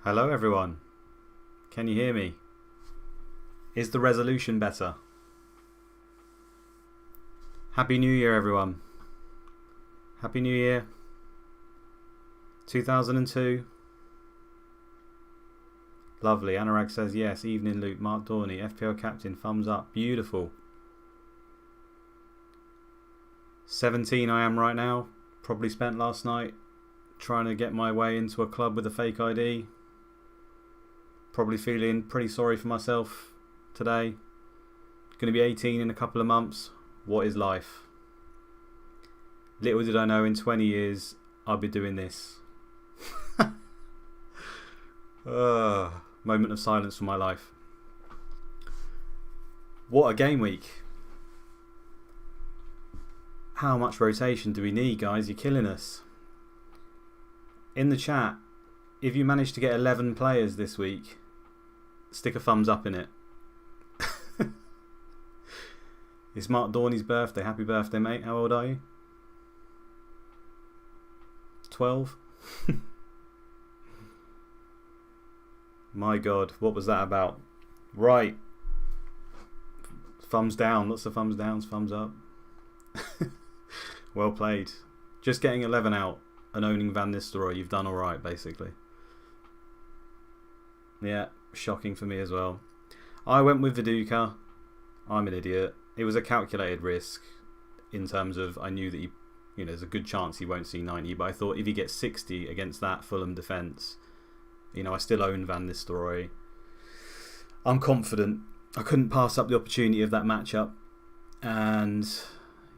Hello everyone. Can you hear me? Is the resolution better? Happy New Year everyone. Happy New Year. 2002. Lovely. Anurag says yes. Evening Luke. Mark Dorney. FPL captain. Thumbs up. Beautiful. 17 I am right now. Probably spent last night trying to get my way into a club with a fake ID. Probably feeling pretty sorry for myself today. Going to be 18 in a couple of months. What is life? Little did I know in 20 years I'd be doing this. Moment of silence for my life. What a game week. How much rotation do we need, guys? You're killing us. In the chat, if you manage to get 11 players this week, stick a thumbs up in it. It's Mark Dorney's birthday. Happy birthday, mate. How old are you? 12? My God, what was that about? Right. Thumbs down. Lots of thumbs downs, thumbs up. Well played. Just getting 11 out and owning Van Nistelrooy, you've done alright, basically. Yeah, shocking for me as well. I went with Viduka. I'm an idiot. It was a calculated risk in terms of I knew that there's a good chance he won't see 90, but I thought if he gets 60 against that Fulham defence, I still own Van Nistelrooy. I'm confident. I couldn't pass up the opportunity of that matchup, and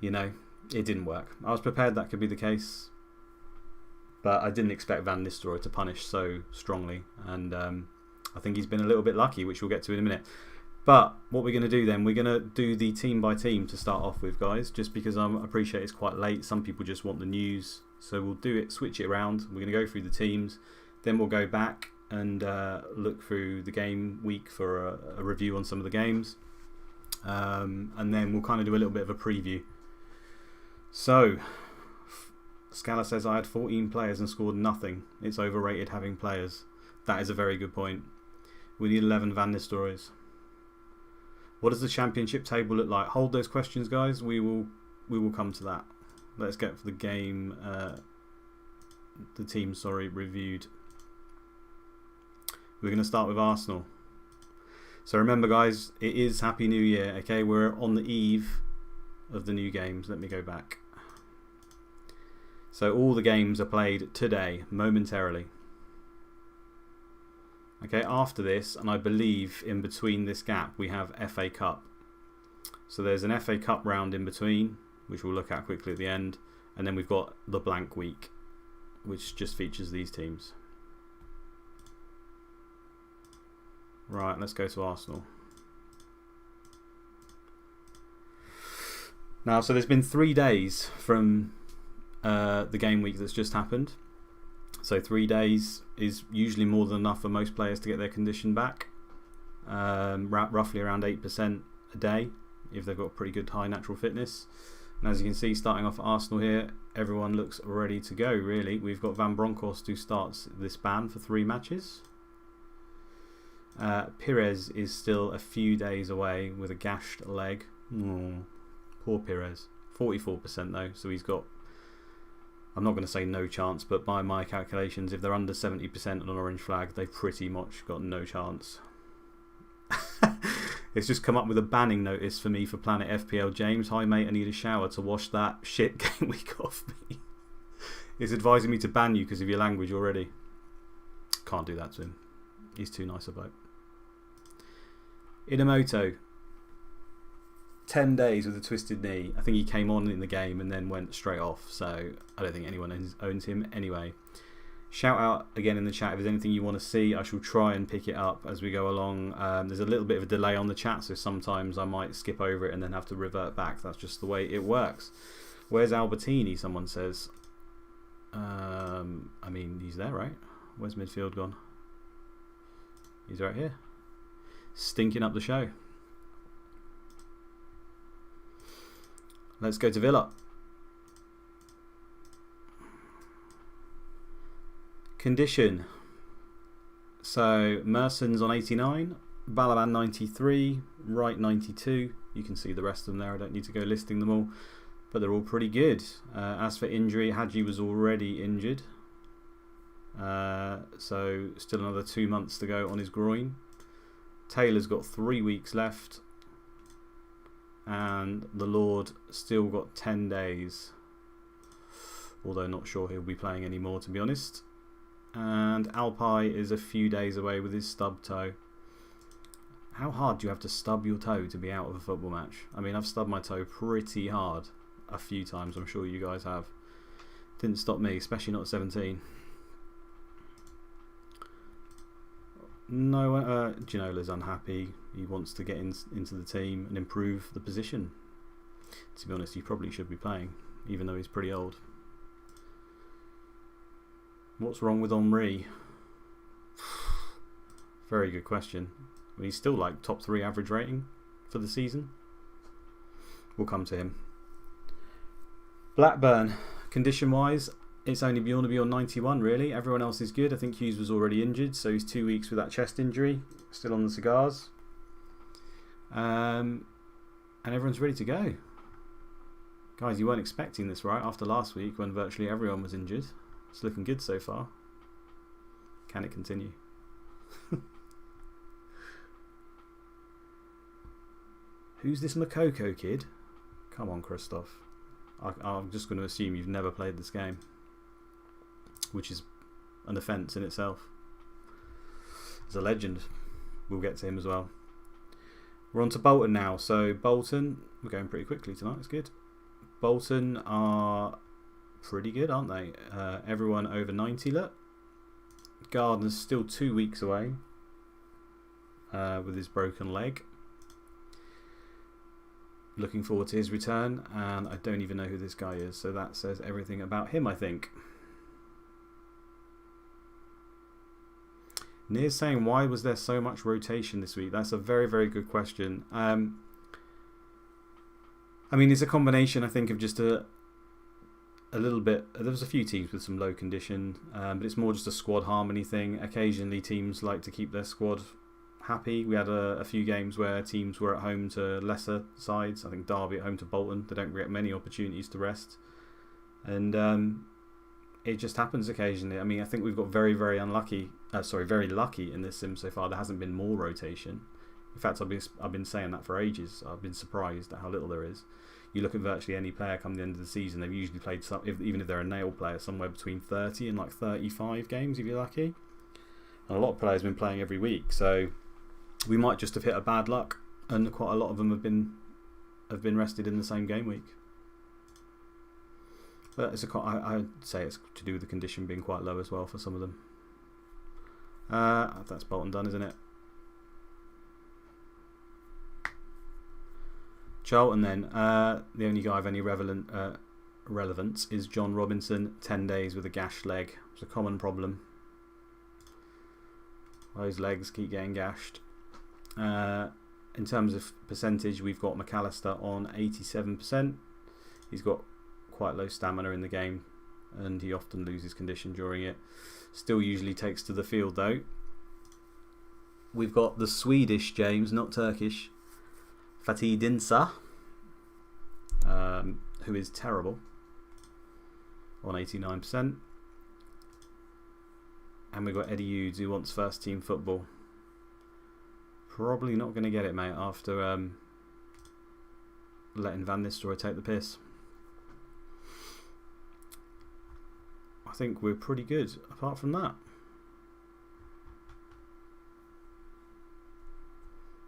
it didn't work. I was prepared that could be the case, but I didn't expect Van Nistelrooy to punish so strongly, and I think he's been a little bit lucky, which we'll get to in a minute. But what we're going to do then, we're going to do the team by team to start off with, guys, just because I appreciate it's quite late. Some people just want the news, so we'll do it, switch it around. We're going to go through the teams, then we'll go back and look through the game week for a review on some of the games, and then we'll kind of do a little bit of a preview. So, Scala says I had 14 players and scored nothing. It's overrated having players. That is a very good point. We need 11 Van Nistelrooys. What does the championship table look like? Hold those questions, guys. We will come to that. Let's get the game, reviewed. We're going to start with Arsenal. So remember, guys, it is Happy New Year. Okay, we're on the eve of the new games. Let me go back. So all the games are played today, momentarily. Okay, after this, and I believe in between this gap, we have FA Cup. So there's an FA Cup round in between, which we'll look at quickly at the end. And then we've got the blank week, which just features these teams. Right, let's go to Arsenal. Now, so there's been 3 days from the game week that's just happened. So 3 days is usually more than enough for most players to get their condition back. Roughly around 8% a day if they've got pretty good high natural fitness. And as you can see, starting off at Arsenal here, everyone looks ready to go, really. We've got Van Bronckhorst who starts this ban for 3 matches. Pires is still a few days away with a gashed leg. Poor Pires. 44% though, so he's got, I'm not going to say no chance, but by my calculations, if they're under 70% on an orange flag, they've pretty much got no chance. It's just come up with a banning notice for me for Planet FPL. James, hi mate, I need a shower to wash that shit game week off me. It's advising me to ban you because of your language already. Can't do that to him. He's too nice a bloke. Inamoto. 10 days with a twisted knee. I think he came on in the game and then went straight off, so I don't think anyone owns him anyway. Shout out again in the chat if there's anything you want to see. I shall try and pick it up as we go along. There's a little bit of a delay on the chat, so sometimes I might skip over it and then have to revert back. That's just the way it works. Where's Albertini, someone says. I mean, he's there, right? Where's midfield gone? He's right here. Stinking up the show. Let's go to Villa. Condition. So Merson's on 89, Balaban 93, Wright 92. You can see the rest of them there. I don't need to go listing them all, but they're all pretty good. As for injury, Hadji was already injured, so still another 2 months to go on his groin. Taylor's got 3 weeks left, and the Lord still got 10 days, although not sure he'll be playing anymore, to be honest. And Alpay is a few days away with his stub toe. How hard do you have to stub your toe to be out of a football match? I mean, I've stubbed my toe pretty hard a few times. I'm sure you guys have. Didn't stop me, especially not at 17. No, Ginola's unhappy. He wants to get into the team and improve the position. To be honest, he probably should be playing, even though he's pretty old. What's wrong with Henry? Very good question. I mean, he's still like top 3 average rating for the season. We'll come to him. Blackburn, condition-wise, it's only Bjorn to be on 91, really. Everyone else is good. I think Hughes was already injured, so he's 2 weeks with that chest injury. Still on the cigars. And everyone's ready to go. Guys, you weren't expecting this, right? After last week when virtually everyone was injured. It's looking good so far. Can it continue? Who's this Moukoko kid? Come on, Christoph. I'm just going to assume you've never played this game, which is an offence in itself. He's a legend. We'll get to him as well. We're on to Bolton now. So Bolton, we're going pretty quickly tonight. It's good. Bolton are pretty good, aren't they? Everyone over 90, look. Gardner's still 2 weeks away with his broken leg. Looking forward to his return, and I don't even know who this guy is, so that says everything about him, I think. Near's saying, why was there so much rotation this week? That's a very, very good question. I mean, it's a combination, I think, of just a little bit. There was a few teams with some low condition, but it's more just a squad harmony thing. Occasionally, teams like to keep their squad happy. We had a few games where teams were at home to lesser sides. I think Derby at home to Bolton. They don't get many opportunities to rest, and it just happens occasionally. I mean, I think we've got very, very unlucky. Very lucky in this sim so far. There hasn't been more rotation. In fact, I've been saying that for ages. I've been surprised at how little there is. You look at virtually any player come the end of the season, they've usually played even if they're a nail player, somewhere between 30 and like 35 games if you're lucky. And a lot of players have been playing every week, so we might just have hit a bad luck, and quite a lot of them have been rested in the same game week. But I'd say it's to do with the condition being quite low as well for some of them. That's Bolton done, isn't it? Charlton then. The only guy of any relevance is John Robinson. 10 days with a gashed leg. It's a common problem. Those legs keep getting gashed. In terms of percentage, we've got McAllister on 87%. He's got quite low stamina in the game, and he often loses condition during it. Still usually takes to the field though. We've got the Swedish James, not Turkish, Fatih Dinsa, who is terrible, on 89%. And we've got Eddie Hughes, who wants first team football. Probably not going to get it, mate, after letting Van Nistelrooy take the piss. I think we're pretty good apart from that.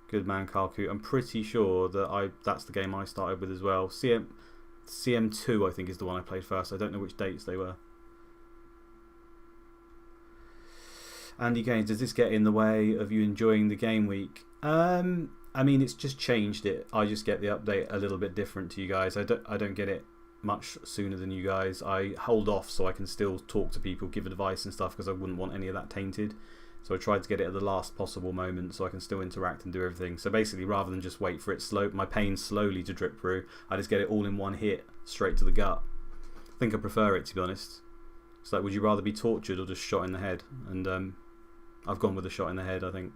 Good man, Kalku. I'm pretty sure that that's the game I started with as well. CM2 I think is the one I played first. I don't know which dates they were. Andy Gaines, does this get in the way of you enjoying the game week? I mean, it's just changed it. I just get the update a little bit different to you guys. I don't get it much sooner than you guys. I hold off so I can still talk to people, give advice and stuff, because I wouldn't want any of that tainted. So I tried to get it at the last possible moment so I can still interact and do everything. So basically, rather than just wait for it my pain slowly to drip through, I just get it all in one hit, straight to the gut. I think I prefer it, to be honest. It's like, would you rather be tortured or just shot in the head? And I've gone with a shot in the head, I think.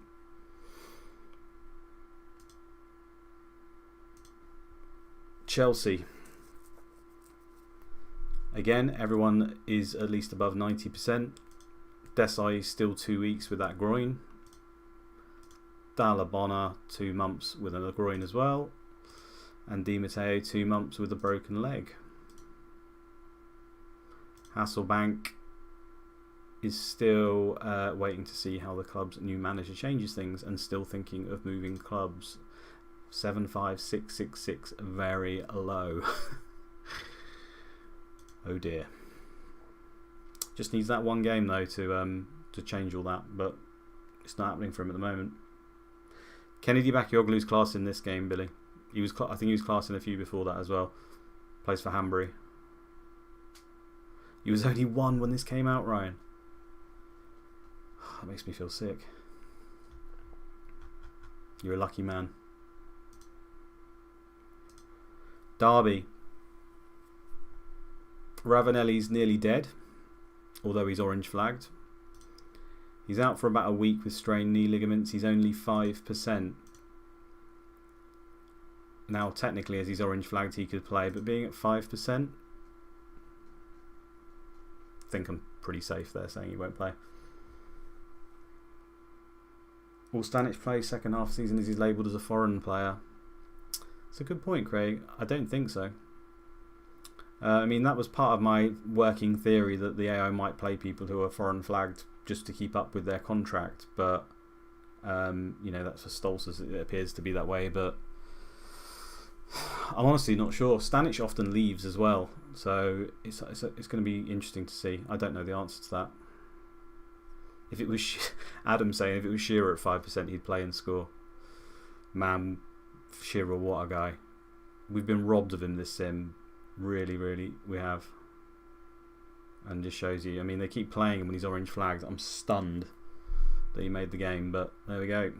Chelsea. Again, everyone is at least above 90%. Desai is still 2 weeks with that groin. Dalabona 2 months with another groin as well. And Di Matteo 2 months with a broken leg. Hasselbank is still waiting to see how the club's new manager changes things and still thinking of moving clubs. 75666, very low. Oh dear. Just needs that one game though to change all that, but it's not happening for him at the moment. Kennedy Bakayoglu's class in this game, Billy. I think he was class in a few before that as well. Plays for Hanbury. He was only 1 when this came out, Ryan. That makes me feel sick. You're a lucky man. Derby. Ravanelli's nearly dead, although he's orange flagged. He's out for about a week with strained knee ligaments. He's only 5%. Now, technically, as he's orange flagged, he could play, but being at 5%, I think I'm pretty safe there saying he won't play. Will Stanic play second half season as he's labelled as a foreign player? It's a good point, Craig. I don't think so. I mean, that was part of my working theory that the AI might play people who are foreign flagged just to keep up with their contract, but you know, that's for Stolz's. It appears to be that way, but I'm honestly not sure. Stanic often leaves as well, so it's going to be interesting to see. I don't know the answer to that. If it was Adam saying if it was Shearer at 5%, he'd play and score. Man, Shearer, what a guy! We've been robbed of him this sim. Really, really, we have. And just shows you. I mean, they keep playing him when he's orange flagged. I'm stunned that he made the game, but there we go.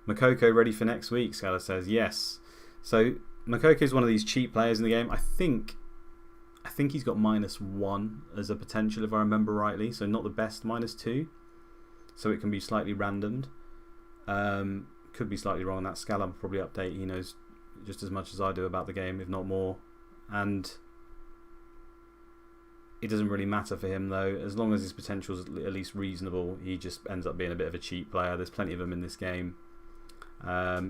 Moukoko ready for next week, Scala says. Yes. So, Moukoko is one of these cheap players in the game. I think he's got -1 as a potential, if I remember rightly. So, not the best -2. So, it can be slightly randomed. Could be slightly wrong on that. Scala will probably update. He knows just as much as I do about the game, if not more. And it doesn't really matter for him though, as long as his potential is at least reasonable. He just ends up being a bit of a cheap player. There's plenty of them in this game.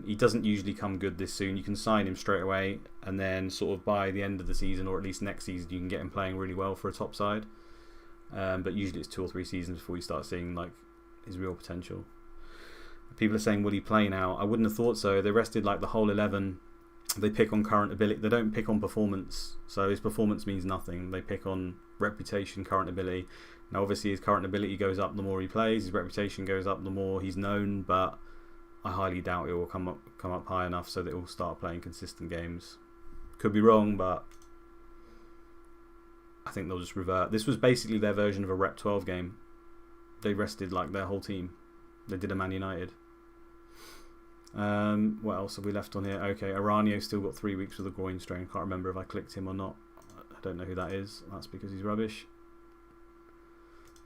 He doesn't usually come good this soon. You can sign him straight away, and then sort of by the end of the season, or at least next season, you can get him playing really well for a top side. But usually it's 2 or 3 seasons before you start seeing like his real potential. People are saying, will he play now? I wouldn't have thought so. They rested like the whole 11. They pick on current ability. They don't pick on performance. So his performance means nothing. They pick on reputation, current ability. Now obviously his current ability goes up the more he plays. His reputation goes up the more he's known. But I highly doubt it will come up high enough so that he'll start playing consistent games. Could be wrong, but I think they'll just revert. This was basically their version of a Rep 12 game. They rested like their whole team. They did a Man United. What else have we left on here? Okay, Aranio still got 3 weeks with a groin strain. Can't remember if I clicked him or not. I don't know who that is. That's because he's rubbish.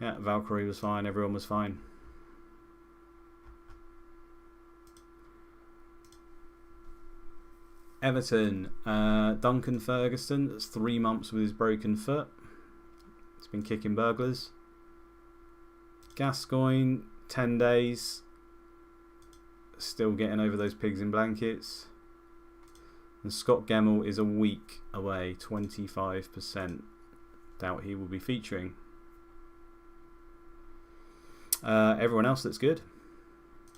Yeah, Valkyrie was fine. Everyone was fine. Everton. Duncan Ferguson. That's 3 months with his broken foot. He's been kicking burglars. Gascoigne, 10 days. Still getting over those pigs in blankets. And Scott Gemmell is a week away, 25%. Doubt he will be featuring. Everyone else that's good.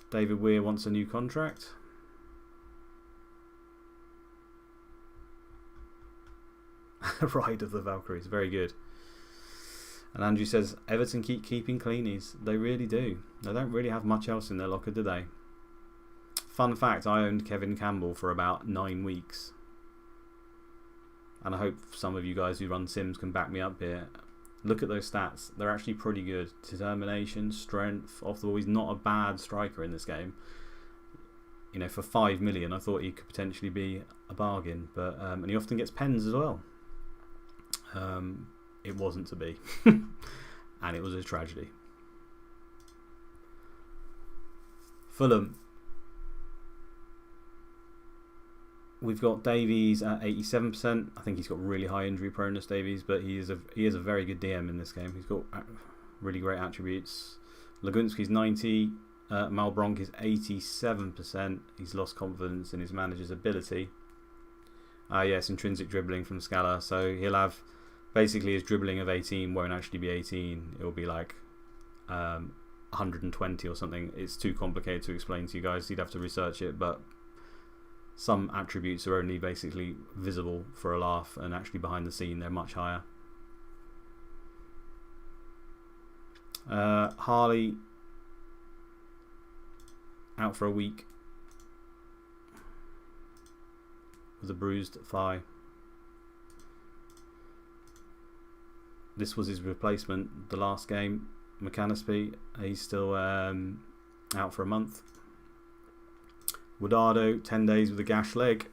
David Weir wants a new contract. Ride of the Valkyries, very good. And Andrew says, Everton keep keeping cleanies. They really do. They don't really have much else in their locker, do they? Fun fact, I owned Kevin Campbell for about 9 weeks. And I hope some of you guys who run Sims can back me up here. Look at those stats. They're actually pretty good. Determination, strength, off the ball. He's not a bad striker in this game. You know, for 5 million, I thought he could potentially be a bargain. But and he often gets pens as well. It wasn't to be. And it was a tragedy. Fulham. We've got Davies at 87%. I think he's got really high injury proneness, Davies, but he is a very good DM in this game. He's got really great attributes. Lagunski's 90. Malbronk is 87%. He's lost confidence in his manager's ability. Yes, intrinsic dribbling from Scala. So he'll have basically his dribbling of 18 won't actually be 18. It will be like 120 or something. It's too complicated to explain to you guys. You'd have to research it, but some attributes are only basically visible for a laugh, and actually behind the scene they're much higher. Harley out for a week with a bruised thigh. This was his replacement the last game, McAllister. He's still out for a month. Roberto, 10 days with a gash leg.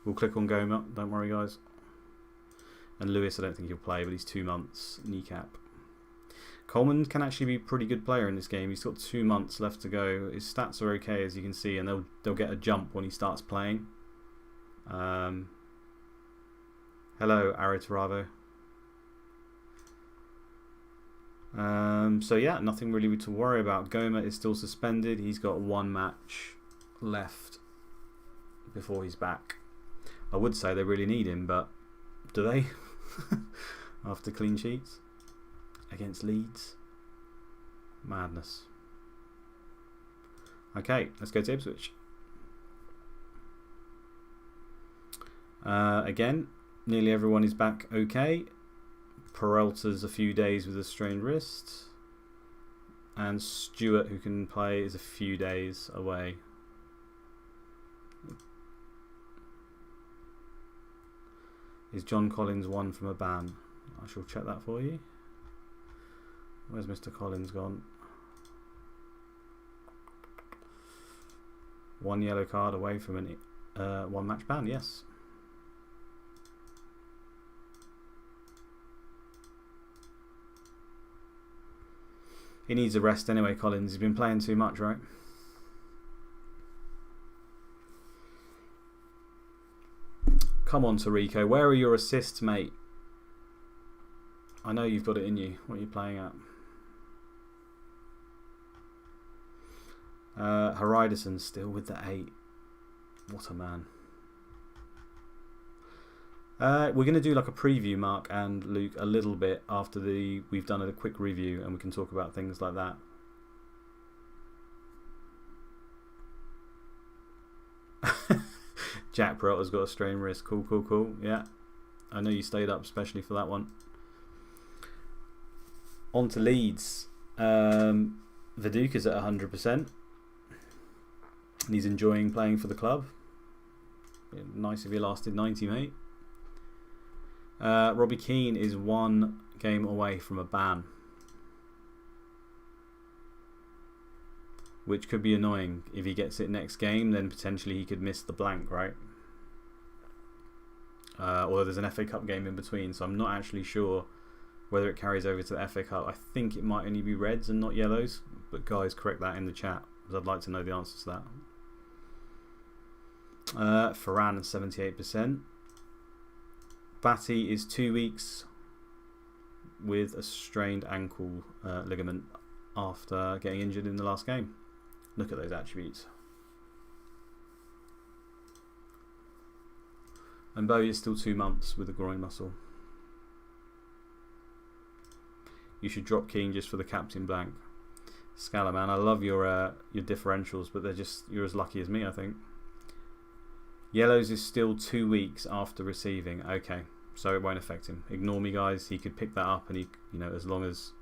We'll click on Goma, don't worry guys. And Lewis, I don't think he'll play, but he's 2 months kneecap. Coleman can actually be a pretty good player in this game. He's got 2 months left to go. His stats are okay, as you can see, and they'll get a jump when he starts playing. Hello, Aritaravo. So yeah, nothing really to worry about. Goma is still suspended. He's got 1 match left before he's back. I would say they really need him, but do they? After clean sheets against Leeds. Madness. Okay, let's go to Ipswich. Again, nearly everyone is back okay. Peralta's a few days with a strained wrist. And Stewart, who can play, is a few days away. Is John Collins one from a ban? I shall check that for you. Where's Mr. Collins gone? 1 yellow card away from an 1 match ban, yes. He needs a rest anyway, Collins. He's been playing too much, right? Come on, Taricco. Where are your assists, mate? I know you've got it in you. What are you playing at? Hariderson still with the 8. What a man. We're going to do like a preview, Mark and Luke, a little bit after we've done a quick review, and we can talk about things like that. Jack Peralta's got a strained wrist. Cool, cool, cool. Yeah, I know you stayed up especially for that one. On to Leeds. Viduka's at 100%. And he's enjoying playing for the club. Nice if he lasted 90, mate. Robbie Keane is 1 game away from a ban, which could be annoying. If he gets it next game, then potentially he could miss the blank, right? Although there's an FA Cup game in between, so I'm not actually sure whether it carries over to the FA Cup. I think it might only be reds and not yellows, but guys, correct that in the chat, because I'd like to know the answer to that. Ferran at 78%. Batty is 2 weeks with a strained ankle ligament after getting injured in the last game. Look at those attributes. And Bowie is still 2 months with a groin muscle. You should drop Keane just for the captain blank. Scala, man, I love your differentials, but you're as lucky as me, I think. Yellows is still 2 weeks after receiving. Okay, so it won't affect him. Ignore me, guys. He could pick that up, and as long as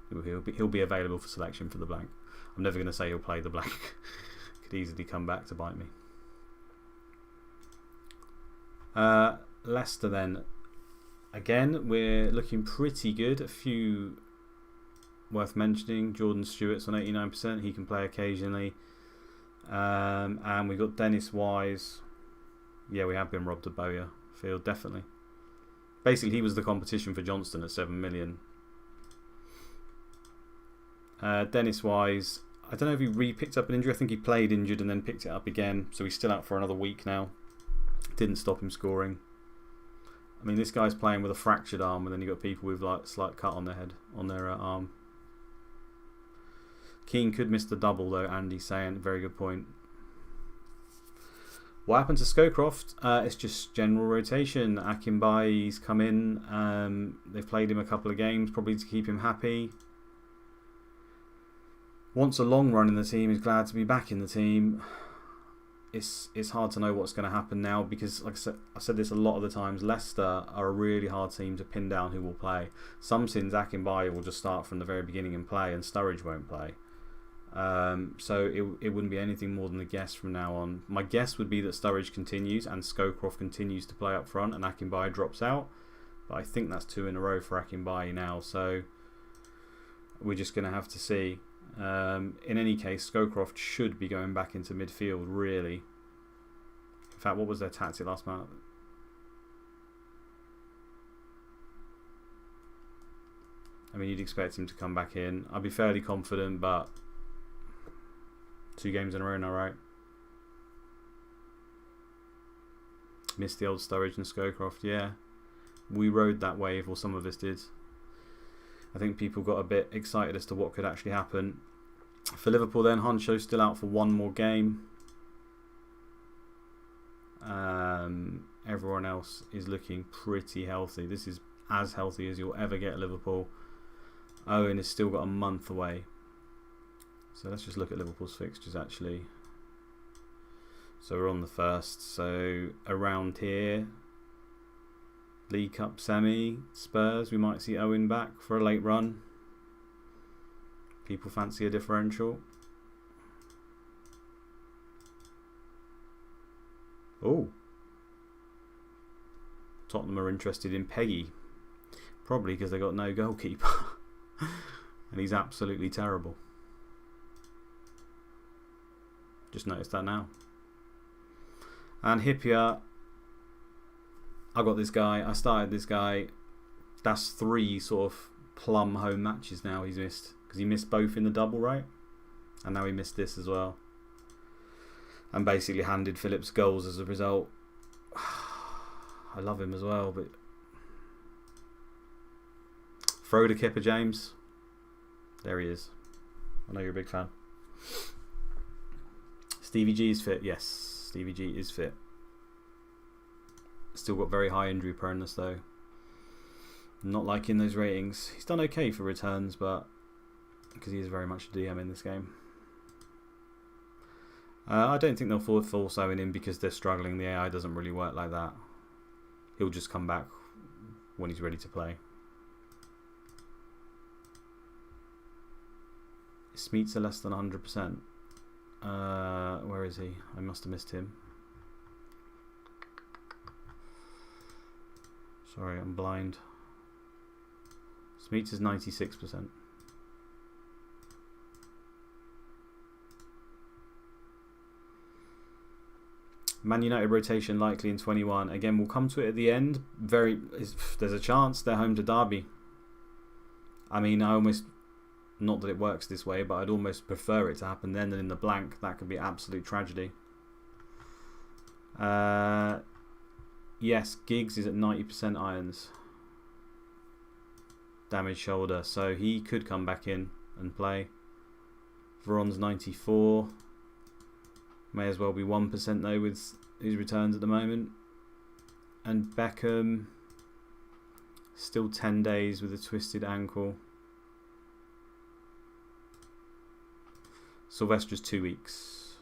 he'll be available for selection for the blank. I'm never going to say he'll play the blank. Could easily come back to bite me. Leicester then. Again, we're looking pretty good. A few worth mentioning. Jordan Stewart's on 89%. He can play occasionally. And we got Dennis Wise. Yeah, we have been robbed of Bowyer Field, definitely. Basically, he was the competition for Johnston at 7 million. Dennis Wise, I don't know if he picked up an injury. I think he played injured and then picked it up again. So he's still out for another week now. Didn't stop him scoring. I mean, this guy's playing with a fractured arm, and then you've got people with like slight cut on their head, on their arm. Keane could miss the double though, Andy's saying. Very good point. What happened to Scowcroft? It's just general rotation. Akinbaye's come in. They've played him a couple of games, probably to keep him happy. Wants a long run in the team. He's glad to be back in the team. It's hard to know what's going to happen now because, like I said this a lot of the times, Leicester are a really hard team to pin down who will play. Some sins Akinbaye will just start from the very beginning and play, and Sturridge won't play. So it wouldn't be anything more than a guess from now on. My guess would be that Sturridge continues and Scowcroft continues to play up front and Akinbaye drops out. But I think that's 2 in a row for Akinbaye now, so we're just going to have to see. In any case, Scowcroft should be going back into midfield, really. In fact, what was their tactic last month? I mean, you'd expect him to come back in. I'd be fairly confident, but 2 games in a row now, right? Missed the old Sturridge and Scowcroft, yeah. We rode that wave, or some of us did. I think people got a bit excited as to what could actually happen. For Liverpool then, Honcho's still out for 1 more game. Everyone else is looking pretty healthy. This is as healthy as you'll ever get at Liverpool. Owen has still got a month away. So let's just look at Liverpool's fixtures actually. So we're on the 1st. So around here, League Cup semi, Spurs, we might see Owen back for a late run. People fancy a differential. Oh. Tottenham are interested in Peggy. Probably because they got no goalkeeper. And he's absolutely terrible. Just noticed that now. And Hippier, I got this guy. I started this guy. That's 3 sort of plum home matches now he's missed. Because he missed both in the double, right? And now he missed this as well. And basically handed Phillips goals as a result. I love him as well, but... Throw to Kipper James. There he is. I know you're a big fan. Stevie G is fit. Yes, Stevie G is fit. Still got very high injury proneness though. Not liking those ratings. He's done okay for returns, but because he is very much a DM in this game. I don't think they'll force Owen in because they're struggling. The AI doesn't really work like that. He'll just come back when he's ready to play. Smeets are less than 100%. Where is he? I must have missed him. Sorry, I'm blind. Smeets is 96%. Man United rotation likely in 21. Again, we'll come to it at the end. There's a chance they're home to Derby. I mean, not that it works this way, but I'd almost prefer it to happen then than in the blank. That could be absolute tragedy. Yes, Giggs is at 90% irons. Damaged shoulder, so he could come back in and play. Veron's 94. May as well be 1% though with his returns at the moment. And Beckham, still 10 days with a twisted ankle. Sylvester's 2 weeks.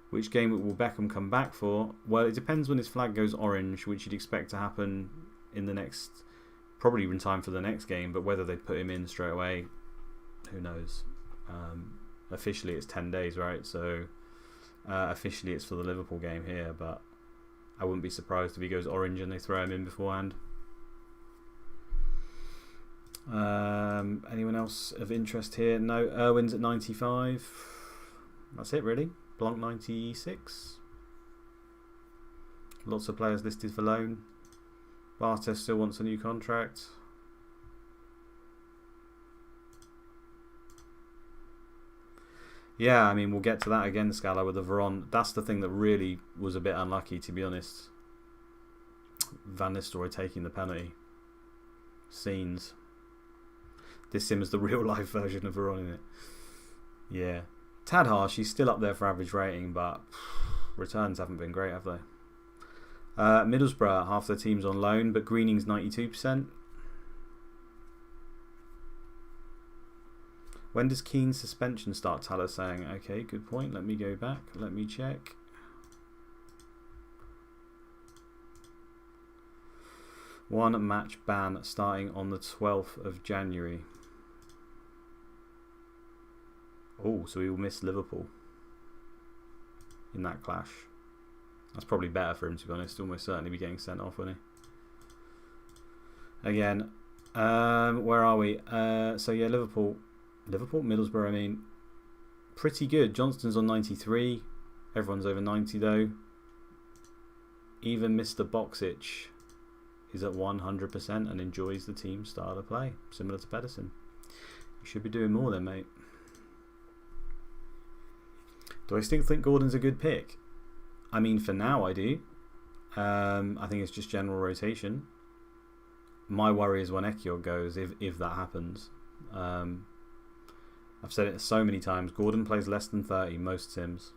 Which game will Beckham come back for? Well, it depends when his flag goes orange, which you'd expect to happen in the next, probably in time for the next game, but whether they'd put him in straight away, who knows. Officially it's 10 days, right? So officially it's for the Liverpool game here, but I wouldn't be surprised if he goes orange and they throw him in beforehand. Anyone else of interest here? No. Irwin's at 95. That's it really. Blanc 96. Lots of players listed for loan. Bartes still wants a new contract. Yeah, I mean, we'll get to that again, Scala, with the Veron. That's the thing that really was a bit unlucky, to be honest. Van Nistelrooy taking the penalty. Scenes. This sim is the real life version of Veron, isn't it? Yeah. Tad harsh. He's still up there for average rating, but returns haven't been great, have they? Middlesbrough, half their team's on loan, but Greening's 92%. When does Keane's suspension start, Tyler saying? Okay, good point. Let me go back. Let me check. One match ban starting on the 12th of January. Oh, so he will miss Liverpool in that clash. That's probably better for him, to be honest. Almost certainly be getting sent off, wouldn't he? Again, where are we? So yeah, Liverpool, Middlesbrough. I mean, pretty good. Johnston's on 93. Everyone's over 90 though. Even Mr. Boxic is at 100% and enjoys the team style of play, similar to Pedersen. You should be doing more then, mate. Do I still think Gordon's a good pick? I mean, for now I do. I think it's just general rotation. My worry is when Ekior goes, if that happens. I've said it so many times. Gordon plays less than 30 most sims.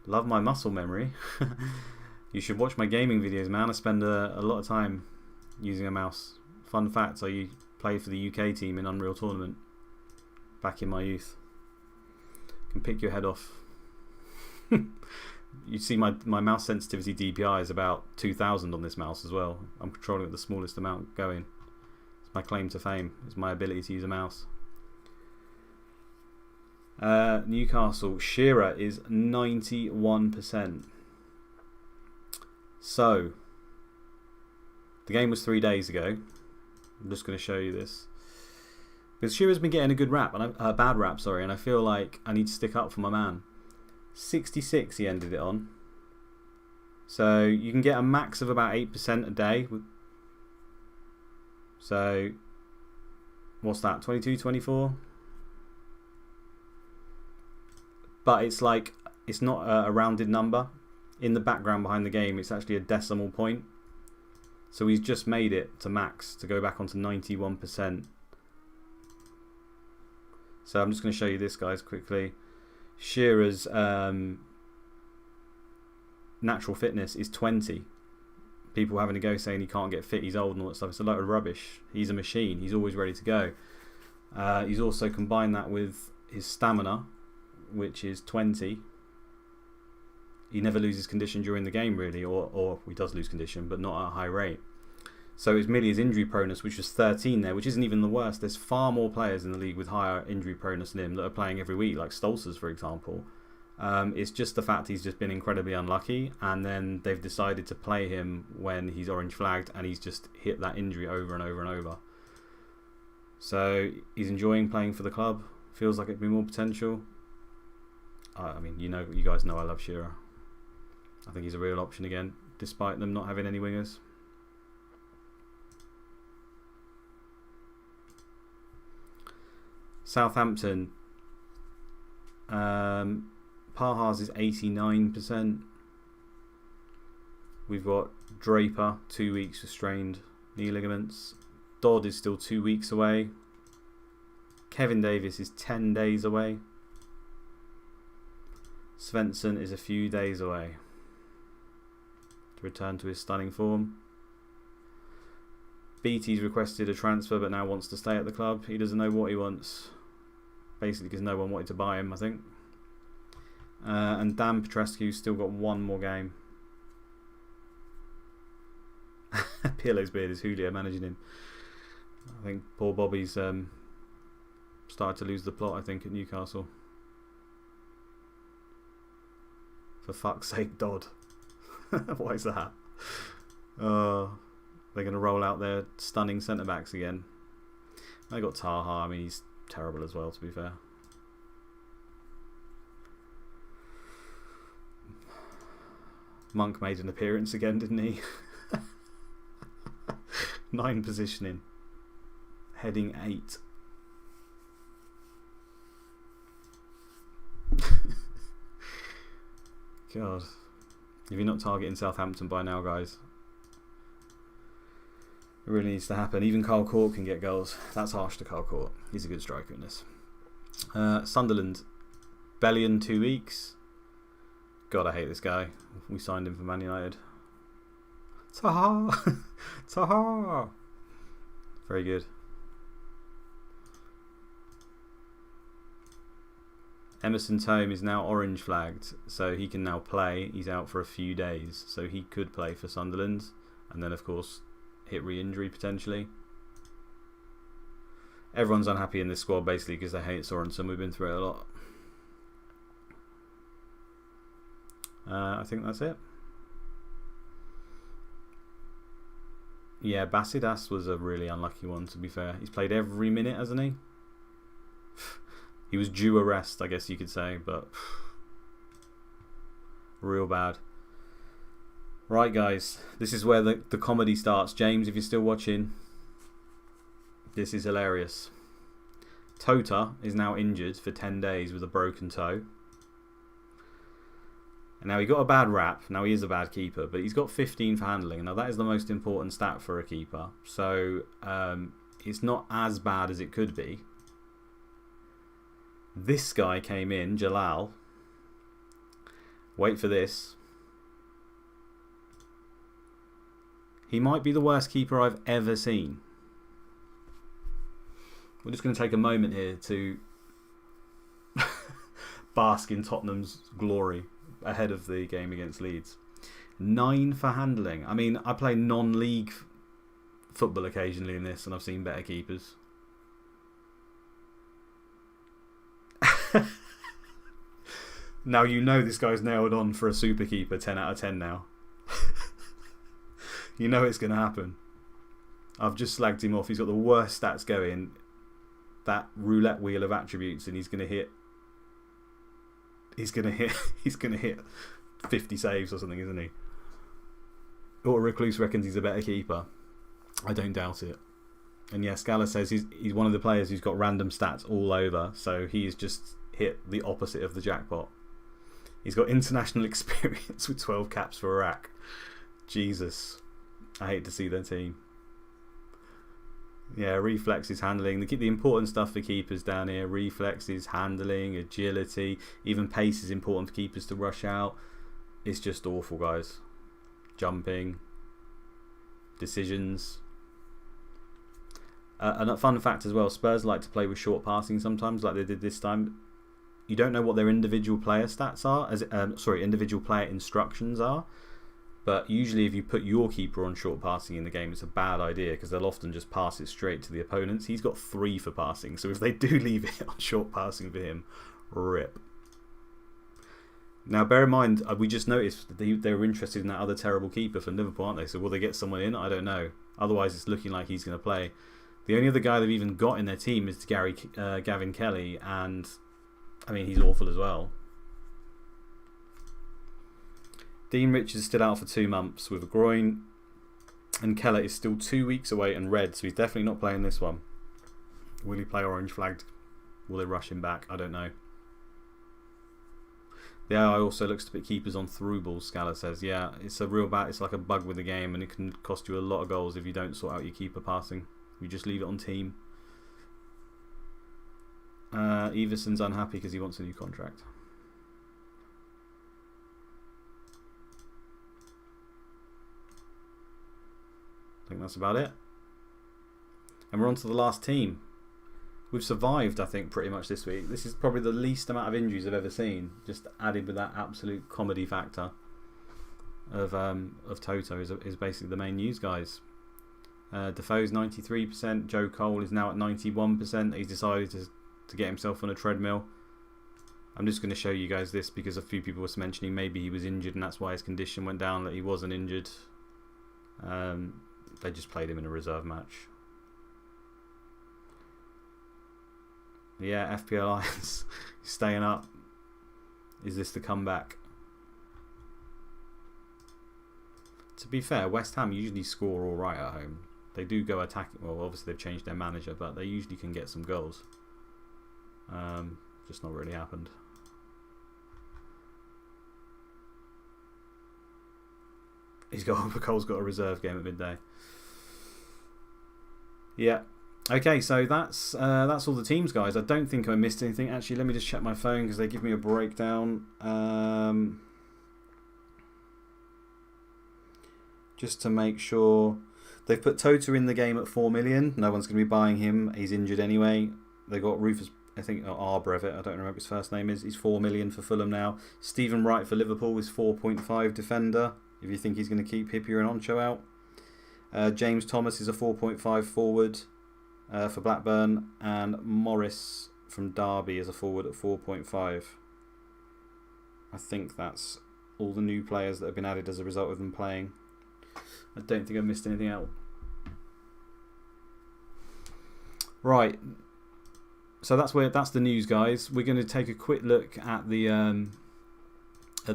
Love my muscle memory. You should watch my gaming videos, man. I spend a lot of time using a mouse. Fun fact, I played for the UK team in Unreal Tournament back in my youth. Can pick your head off. You see my mouse sensitivity DPI is about 2000 on this mouse as well. I'm controlling it the smallest amount going. It's my claim to fame. It's my ability to use a mouse. Newcastle, Shearer is 91%. So, the game was 3 days ago. I'm just going to show you this. Because Shearer's been getting a good rap, and a bad rap, sorry, and I feel like I need to stick up for my man. 66 he ended it on. So you can get a max of about 8% a day. So, what's that, 22, 24? But it's like, it's not a rounded number. In the background behind the game, it's actually a decimal point. So he's just made it to max to go back onto 91%. So I'm just going to show you this, guys, quickly. Shearer's natural fitness is 20. People having a go saying he can't get fit, he's old and all that stuff. It's a load of rubbish. He's a machine. He's always ready to go. He's also combined that with his stamina, which is 20. He never loses condition during the game, really, or he does lose condition, but not at a high rate. So it's merely his injury proneness, which was 13 there, which isn't even the worst. There's far more players in the league with higher injury proneness than him that are playing every week, like Stolzers, for example. It's just the fact he's just been incredibly unlucky, and then they've decided to play him when he's orange flagged, and he's just hit that injury over and over and over. So he's enjoying playing for the club. Feels like it'd be more potential. I mean, you guys know I love Shearer. I think he's a real option again, despite them not having any wingers. Southampton. Pires is 89%. We've got Draper, 2 weeks for strained knee ligaments. Dodd is still 2 weeks away. Kevin Davis is 10 days away. Svensson is a few days away to return to his stunning form. Beattie's requested a transfer but now wants to stay at the club. He doesn't know what he wants. Basically because no one wanted to buy him, I think. And Dan Petrescu's still got one more game. Pirlo's beard is Julio managing him. I think poor Bobby's started to lose the plot, I think, at Newcastle. For fuck's sake, Dodd. What is that? They're going to roll out their stunning centre-backs again. They got Taha. I mean, he's terrible as well, to be fair. Monk made an appearance again, didn't he? 9 positioning. Heading 8. God. If you're not targeting Southampton by now, guys, it really needs to happen. Even Carl Court can get goals. That's harsh to Carl Court. He's a good striker in this. Sunderland. Bellion 2 weeks. God, I hate this guy. We signed him for Man United. Taha! Taha! Very good. Emerson Tome is now orange flagged, so he can now play. He's out for a few days, so he could play for Sunderland, and then of course hit re-injury potentially. Everyone's unhappy in this squad basically because they hate Sorensen. We've been through it a lot. I think that's it. Yeah, Basidas was a really unlucky one, to be fair. He's played every minute, hasn't he? He was due a rest, I guess you could say, but real bad. Right, guys, this is where the comedy starts. James, if you're still watching, this is hilarious. Tota is now injured for 10 days with a broken toe. And now he got a bad rap. Now he is a bad keeper, but he's got 15 for handling. Now that is the most important stat for a keeper. So it's not as bad as it could be. This guy came in, Jalal. Wait for this. He might be the worst keeper I've ever seen. We're just going to take a moment here to bask in Tottenham's glory ahead of the game against Leeds. 9 for handling. I mean, I play non-league football occasionally in this, and I've seen better keepers. Now you know this guy's nailed on for a super keeper 10 out of 10 now. You know it's going to happen. I've just slagged him off. He's got the worst stats going. That roulette wheel of attributes, and he's going to hit 50 saves or something, isn't he? Or Recluse reckons he's a better keeper. I don't doubt it. And yeah, Scala says he's one of the players who's got random stats all over, so he's just hit the opposite of the jackpot. He's got international experience with 12 caps for Iraq. Jesus. I hate to see their team. Yeah, reflexes, handling. The important stuff for keepers down here. Reflexes, handling, agility. Even pace is important for keepers to rush out. It's just awful, guys. Jumping. Decisions. And a fun fact as well, Spurs like to play with short passing sometimes, like they did this time. You don't know what their individual player stats are, individual player instructions are. But usually if you put your keeper on short passing in the game, it's a bad idea because they'll often just pass it straight to the opponents. He's got 3 for passing, so if they do leave it on short passing for him, rip. Now bear in mind, we just noticed that they were interested in that other terrible keeper for Liverpool, aren't they? So will they get someone in? I don't know. Otherwise it's looking like he's going to play. The only other guy they've even got in their team is Gavin Kelly, and I mean he's awful as well. Dean Richards is still out for 2 months with a groin, and Keller is still 2 weeks away and red, so he's definitely not playing this one. Will he play orange flagged? Will they rush him back? I don't know. The AI also looks to put keepers on through balls, Scala says. Yeah, it's a real bad, it's like a bug with the game, and it can cost you a lot of goals if you don't sort out your keeper passing. You just leave it on team. Everson's unhappy because he wants a new contract. I think that's about it. And we're on to the last team. We've survived, I think, pretty much this week. This is probably the least amount of injuries I've ever seen. Just added with that absolute comedy factor of Toto is basically the main news, guys. Defoe's 93%. Joe Cole is now at 91%. He's decided to get himself on a treadmill. I'm just going to show you guys this because a few people were mentioning maybe he was injured and that's why his condition went down, that he wasn't injured. They just played him in a reserve match. Yeah, FPL Lions staying up. Is this the comeback? To be fair, West Ham usually score all right at home. They do go attacking. Well, obviously they've changed their manager, but they usually can get some goals. Just not really happened. Cole's got a reserve game at midday. Yeah. Okay, so that's all the teams, guys. I don't think I missed anything. Actually, let me just check my phone because they give me a breakdown. Just to make sure. They've put Toto in the game at 4 million. No one's going to be buying him. He's injured anyway. They got Rufus, I think, Arbrevet. I don't remember what his first name is. He's 4 million for Fulham now. Stephen Wright for Liverpool is 4.5 defender. If you think he's going to keep Hippier and Oncho out. James Thomas is a 4.5 forward for Blackburn. And Morris from Derby is a forward at 4.5. I think that's all the new players that have been added as a result of them playing. I don't think I've missed anything out. Right. So that's the news, guys. We're going to take a quick look at the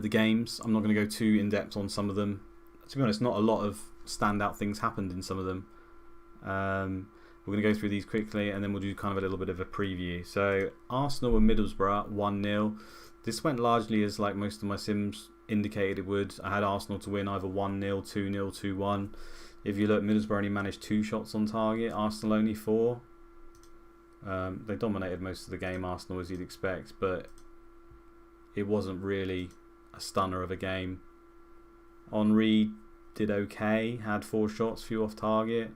games. I'm not going to go too in depth on some of them. To be honest, not a lot of standout things happened in some of them. We're going to go through these quickly, and then we'll do kind of a little bit of a preview. So Arsenal and Middlesbrough 1-0. This went largely as like most of my sims indicated it would. I had Arsenal to win either 1-0, 2-0, 2-1. If you look, Middlesbrough only managed 2 shots on target. Arsenal only 4. They dominated most of the game, Arsenal, as you'd expect, but it wasn't really a stunner of a game. Henry did okay, had 4 shots, few off target.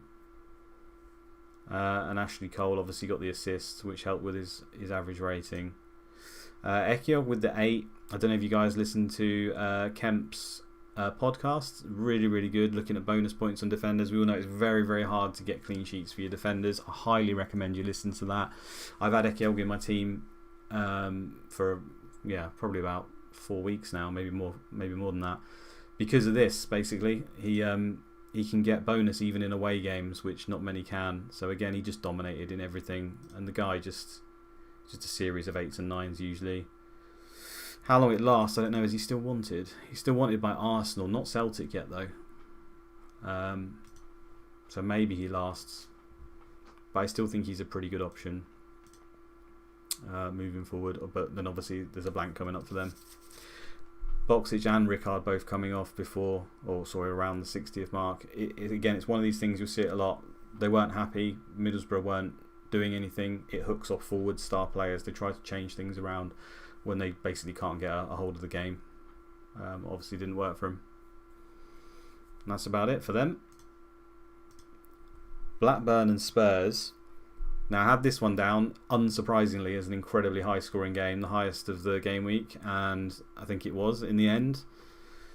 And Ashley Cole obviously got the assist, which helped with his average rating. Ekia with the 8. I don't know if you guys listened to Kemp's podcast. Really, really good. Looking at bonus points on defenders. We all know it's very, very hard to get clean sheets for your defenders. I highly recommend you listen to that. I've had Ekia in my team for probably about 4 weeks now, maybe more than that. Because of this, basically, he can get bonus even in away games, which not many can. So again, he just dominated in everything, and the guy just a series of 8s and 9s usually. How long it lasts, I don't know. Is he still wanted? He's still wanted by Arsenal, not Celtic yet though. So maybe he lasts, but I still think he's a pretty good option moving forward. But then obviously there's a blank coming up for them. Boxic and Rickard both coming off around the 60th mark. Again, it's one of these things you'll see it a lot. They weren't happy. Middlesbrough weren't doing anything. It hooks off forward star players. They try to change things around when they basically can't get a hold of the game. Obviously didn't work for them. And that's about it for them. Blackburn and Spurs. Now I had this one down, unsurprisingly, as an incredibly high scoring game, the highest of the game week, and I think it was in the end.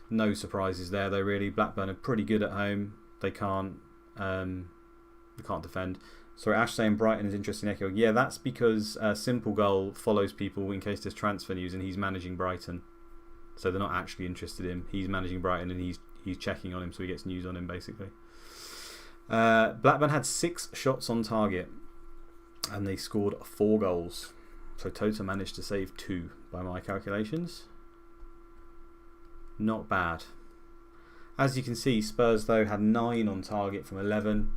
No surprises there though really. Blackburn are pretty good at home. They can't defend. Sorry, Ash saying Brighton is interesting. Echo. Yeah, that's because Simple Goal follows people in case there's transfer news, and he's managing Brighton. So they're not actually interested in him. He's managing Brighton, and he's checking on him, so he gets news on him basically. Blackburn had 6 shots on target, and they scored 4 goals. So Toto managed to save 2 by my calculations. Not bad. As you can see, Spurs though had 9 on target from 11.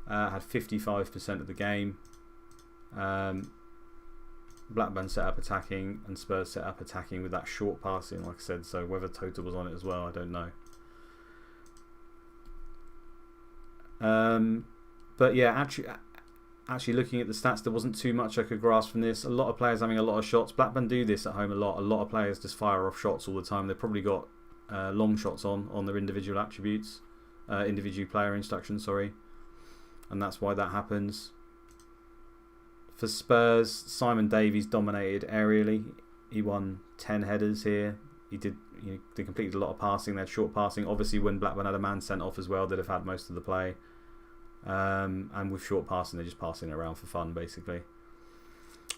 Had 55% of the game. Blackburn set up attacking and Spurs set up attacking with that short passing, like I said. So whether Toto was on it as well, I don't know. But yeah, actually looking at the stats, there wasn't too much I could grasp from this. A lot of players having a lot of shots. Blackburn do this at home a lot. A lot of players just fire off shots all the time. They've probably got long shots on their individual attributes, individual player instructions, sorry. And that's why that happens. For Spurs, Simon Davies dominated aerially. He won 10 headers here. They completed a lot of passing. They had short passing. Obviously, when Blackburn had a man sent off as well, they'd have had most of the play. And with short passing, they're just passing it around for fun, basically.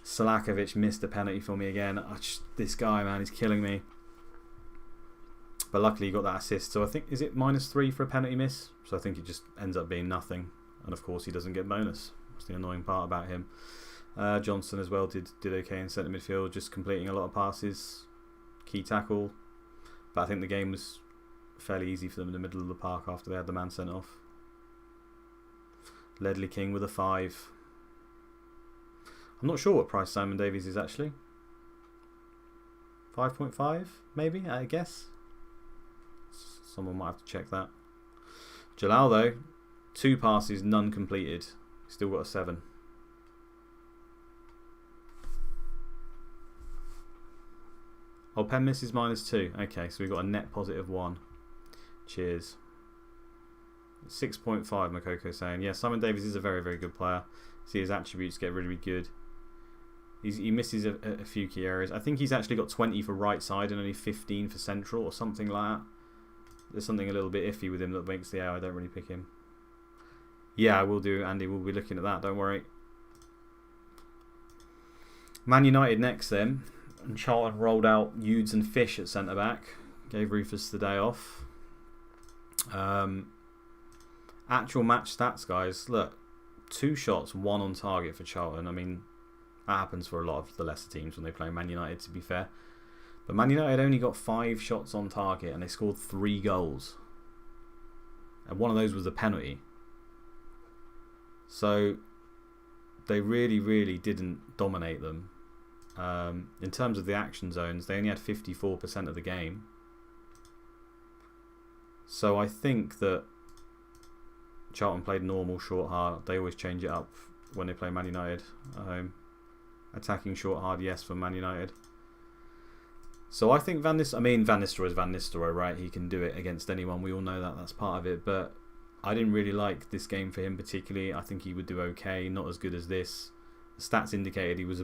Salakovic missed a penalty for me again. This guy, man, he's killing me. But luckily, he got that assist. So I think, is it -3 for a penalty miss? So I think it just ends up being nothing. And of course, he doesn't get bonus. That's the annoying part about him. Johnson as well did okay in centre midfield, just completing a lot of passes. Key tackle. But I think the game was fairly easy for them in the middle of the park after they had the man sent off. Ledley King with a 5. I'm not sure what price Simon Davies is actually. 5.5 maybe, I guess. Someone might have to check that. Jalal, though, 2 passes, none completed. Still got a 7. Oh, pen miss is -2. Okay, so we've got a net +1. Cheers. 6.5, Moukoko saying. Yeah, Simon Davies is a very, very good player. See his attributes get really, really good. He misses a few key areas. I think he's actually got 20 for right side and only 15 for central or something like that. There's something a little bit iffy with him that makes the I don't really pick him. Yeah, I will do, Andy. We'll be looking at that, don't worry. Man United next then. And Charlton rolled out Hughes and Fish at centre-back. Gave Rufus the day off. Actual match stats, guys. Look, 2 shots, 1 on target for Charlton. I mean, that happens for a lot of the lesser teams when they play Man United, to be fair. But Man United only got 5 shots on target and they scored 3 goals. And one of those was a penalty. So, they really, really didn't dominate them. In terms of the action zones, they only had 54% of the game. So I think that Charlton played normal, short, hard. They always change it up when they play Man United at home. Attacking, short, hard, yes, for Man United. So I think Van Nistelrooy is Van Nistelrooy, right? He can do it against anyone. We all know that. That's part of it. But I didn't really like this game for him particularly. I think he would do okay. Not as good as this. The stats indicated he was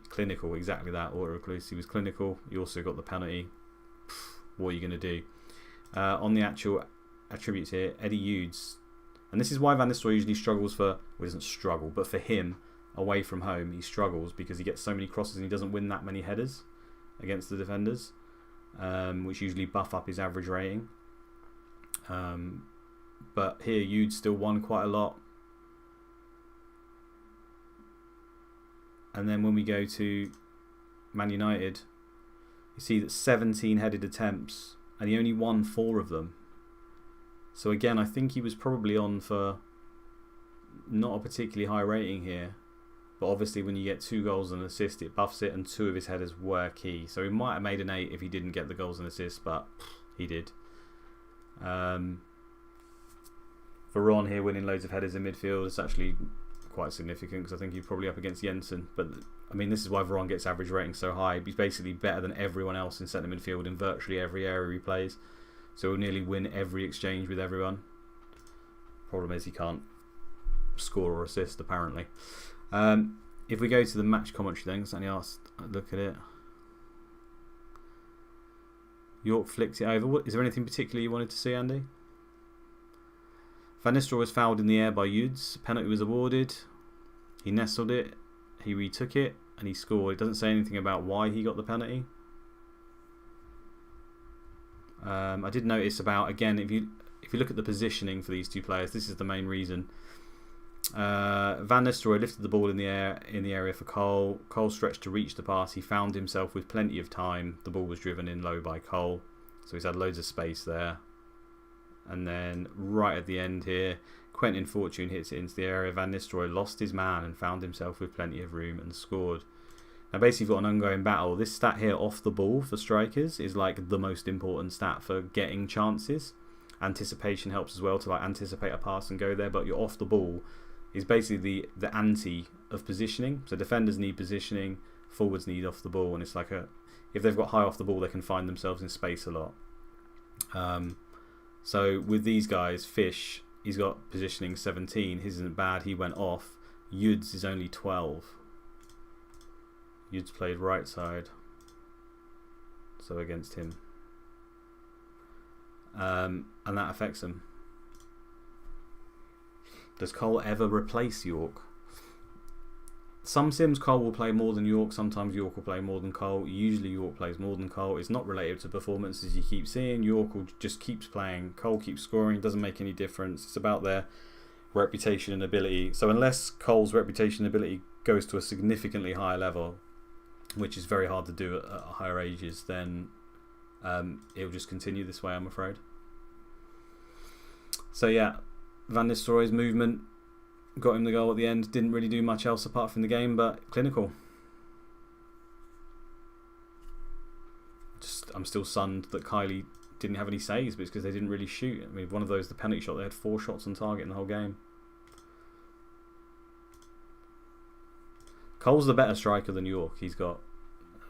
clinical, exactly that. Auto-recluse. He was clinical. He also got the penalty. What are you going to do? On the actual attributes here, Eddie Hughes. And this is why Van Nistelrooy usually struggles for... Well, he doesn't struggle, but for him, away from home, he struggles because he gets so many crosses and he doesn't win that many headers against the defenders, which usually buff up his average rating. But here, Hughes still won quite a lot. And then when we go to Man United, you see that 17 headed attempts and he only won 4 of them. So again, I think he was probably on for not a particularly high rating here. But obviously when you get 2 goals and an assist, it buffs it, and 2 of his headers were key. So he might have made an 8 if he didn't get the goals and assists, but he did. For Ron here winning loads of headers in midfield, it's actually quite significant because I think he's probably up against Jensen. But I mean, this is why Veron gets average rating so high. He's basically better than everyone else in centre midfield in virtually every area he plays. So he'll nearly win every exchange with everyone. Problem is he can't score or assist apparently. If we go to the match commentary then, because Andy asked, look at it. Yorke flicked it over. Is there anything particular you wanted to see, Andy? Van Nistelrooy was fouled in the air by Hughes. Penalty was awarded. He nestled it. He retook it and he scored. It doesn't say anything about why he got the penalty. I did notice about, again, if you look at the positioning for these 2 players, this is the main reason. Van Nistelrooy lifted the ball in the area for Cole. Cole stretched to reach the pass. He found himself with plenty of time. The ball was driven in low by Cole, so he's had loads of space there. And then right at the end here, Quentin Fortune hits it into the area. Van Nistelrooy lost his man and found himself with plenty of room and scored. Now basically you've got an ongoing battle. This stat here off the ball for strikers is like the most important stat for getting chances. Anticipation helps as well to like anticipate a pass and go there, but you're off the ball is basically the anti of positioning. So defenders need positioning, forwards need off the ball, and it's like if they've got high off the ball, they can find themselves in space a lot. So with these guys, Fish, he's got positioning 17. His isn't bad. He went off. Hughes is only 12. Hughes played right side, so against him, and that affects him. Does Cole ever replace Yorke? Some sims Cole will play more than Yorke. Sometimes Yorke will play more than Cole. Usually Yorke plays more than Cole. It's not related to performances you keep seeing. Yorke will just keeps playing. Cole keeps scoring. Doesn't make any difference. It's about their reputation and ability. So unless Cole's reputation and ability goes to a significantly higher level, which is very hard to do at higher ages, then it'll just continue this way, I'm afraid. So yeah, Van Nistelrooy's movement got him the goal at the end. Didn't really do much else apart from the game, but clinical. I'm still stunned that Kylie didn't have any saves, but it's because they didn't really shoot. I mean, one of those, the penalty shot, they had 4 shots on target in the whole game. Cole's the better striker than Yorke. He's got,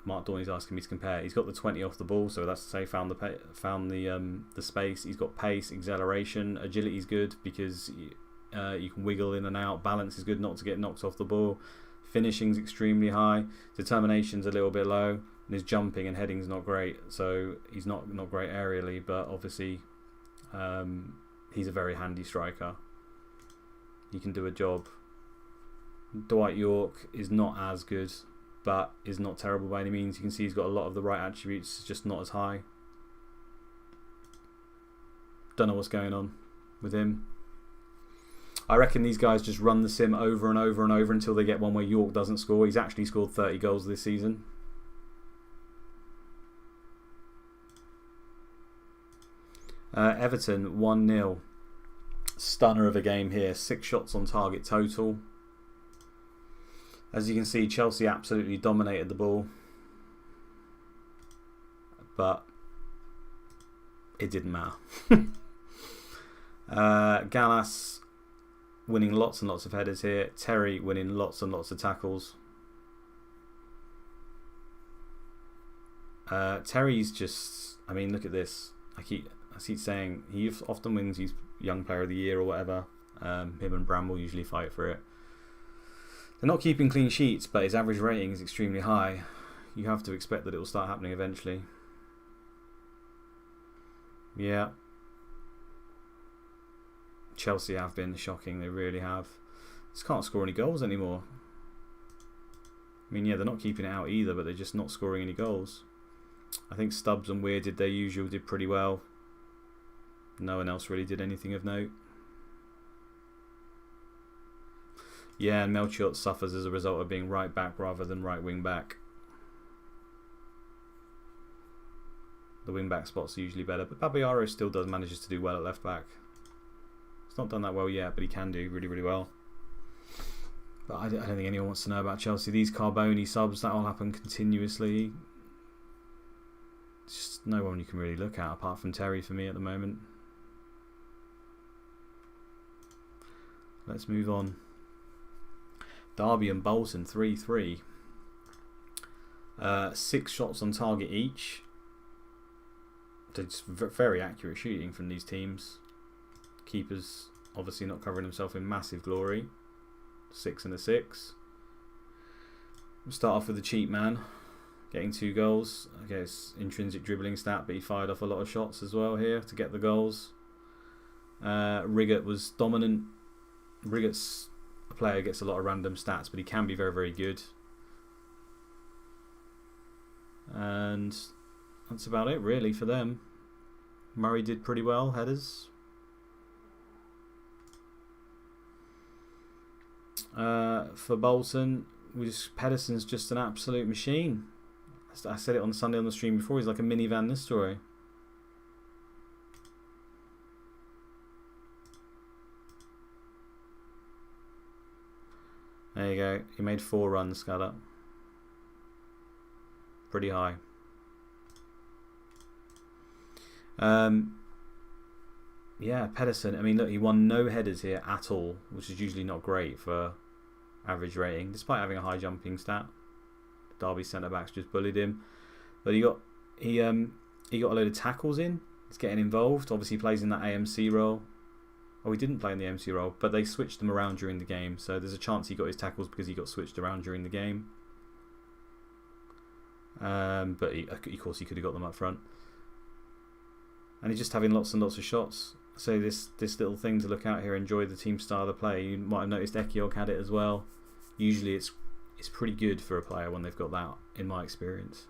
Mark Dorney's asking me to compare. He's got the 20 off the ball, so that's to say found the space. He's got pace, acceleration, agility's good because you can wiggle in and out. Balance is good, not to get knocked off the ball. Finishing's extremely high. Determination's a little bit low, and his jumping and heading's not great. So he's not great aerially, but obviously he's a very handy striker. He can do a job. Dwight Yorke is not as good, but is not terrible by any means. You can see he's got a lot of the right attributes, just not as high. Don't know what's going on with him. I reckon these guys just run the sim over and over and over until they get one where Yorke doesn't score. He's actually scored 30 goals this season. Everton 1-0. Stunner of a game here. 6 shots on target total. As you can see, Chelsea absolutely dominated the ball, but it didn't matter. Gallas winning lots and lots of headers here. Terry winning lots and lots of tackles. Terry's just, I mean, look at this. I keep saying he often wins his Young Player of the Year or whatever. Him and Bramble usually fight for it. They're not keeping clean sheets, but his average rating is extremely high. You have to expect that it will start happening eventually. Yeah. Chelsea have been shocking, they really have. Just can't score any goals anymore. I mean, yeah, they're not keeping it out either, but they're just not scoring any goals. I think Stubbs and Weir did their usual, did pretty well. No one else really did anything of note. Yeah, and Melchiot suffers as a result of being right back rather than right wing back. The wing back spots are usually better, but Babayaro still manages to do well at left back. He's not done that well yet, but he can do really, really well. But I don't think anyone wants to know about Chelsea. These Carboni subs, that all happen continuously. Just no one you can really look at apart from Terry for me at the moment. Let's move on. Derby and Bolton 3-3. 6 shots on target each. It's very accurate shooting from these teams. Keeper's obviously not covering himself in massive glory. 6 and a 6. We'll start off with the cheap man, getting 2 goals. I guess intrinsic dribbling stat, but he fired off a lot of shots as well here to get the goals. Riggott was dominant. Riggott's a player, gets a lot of random stats, but he can be very, very good. And that's about it really for them. Murray did pretty well, headers. For Bolton, Pedersen's just an absolute machine. I said it on Sunday on the stream before, he's like a mini Van Nistelrooy. There you go. He made 4 runs, Scudder. Pretty high. Yeah, Pedersen. I mean, look, he won no headers here at all, which is usually not great for average rating, despite having a high jumping stat. Derby centre backs just bullied him, but he got a load of tackles in. He's getting involved. Obviously, he plays in that AMC role. Oh, he didn't play in the AMC role, but they switched them around during the game, so there's a chance he got his tackles because he got switched around during the game. But of course, he could have got them up front. And he's just having lots and lots of shots. So this little thing to look out here, enjoy the team style of play. You might have noticed Ekiog had it as well. Usually it's pretty good for a player when they've got that, in my experience.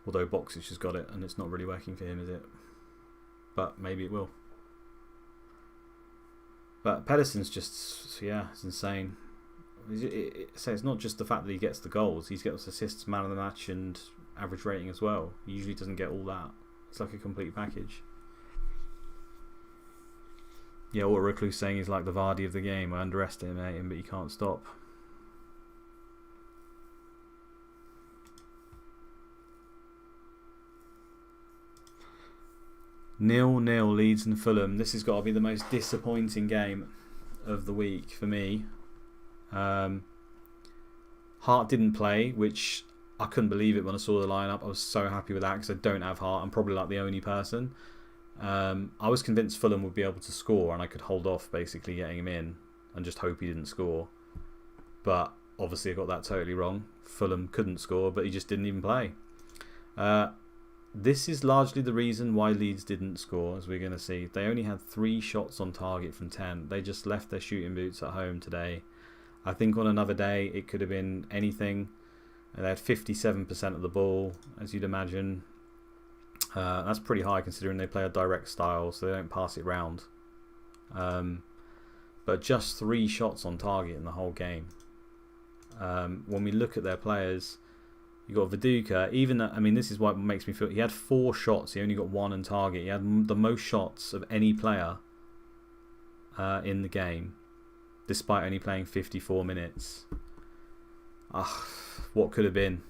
Although Boxic has got it and it's not really working for him, is it? But maybe it will. But Pedersen's just, yeah, it's insane. So it's not just the fact that he gets the goals, he gets assists, man of the match and average rating as well. He usually doesn't get all that. It's like a complete package. Yeah, what Recluse saying is like the Vardy of the game. I underestimate him, but you can't stop. 0-0 Leeds and Fulham. This has got to be the most disappointing game of the week for me. Hart didn't play, which I couldn't believe it when I saw the lineup. I was so happy with that because I don't have Hart. I'm probably like the only person. I was convinced Fulham would be able to score and I could hold off basically getting him in and just hope he didn't score. But obviously I got that totally wrong. Fulham couldn't score, but he just didn't even play. This is largely the reason why Leeds didn't score, as we're going to see. They only had 3 shots on target from 10. They just left their shooting boots at home today. I think on another day it could have been anything. They had 57% of the ball, as you'd imagine. That's pretty high considering they play a direct style, so they don't pass it round. But just 3 shots on target in the whole game. When we look at their players, you got Viduka. Even I mean, this is what makes me feel. He had 4 shots. He only got 1 on target. He had the most shots of any player in the game, despite only playing 54 minutes. What could have been?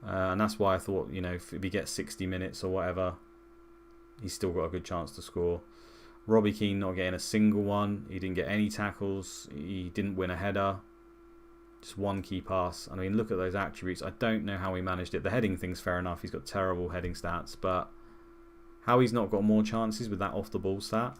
And that's why I thought, if he gets 60 minutes or whatever, he's still got a good chance to score. Robbie Keane not getting a single one. He didn't get any tackles. He didn't win a header. Just 1 key pass. I mean, look at those attributes. I don't know how he managed it. The heading thing's fair enough. He's got terrible heading stats. But how he's not got more chances with that off-the-ball stat,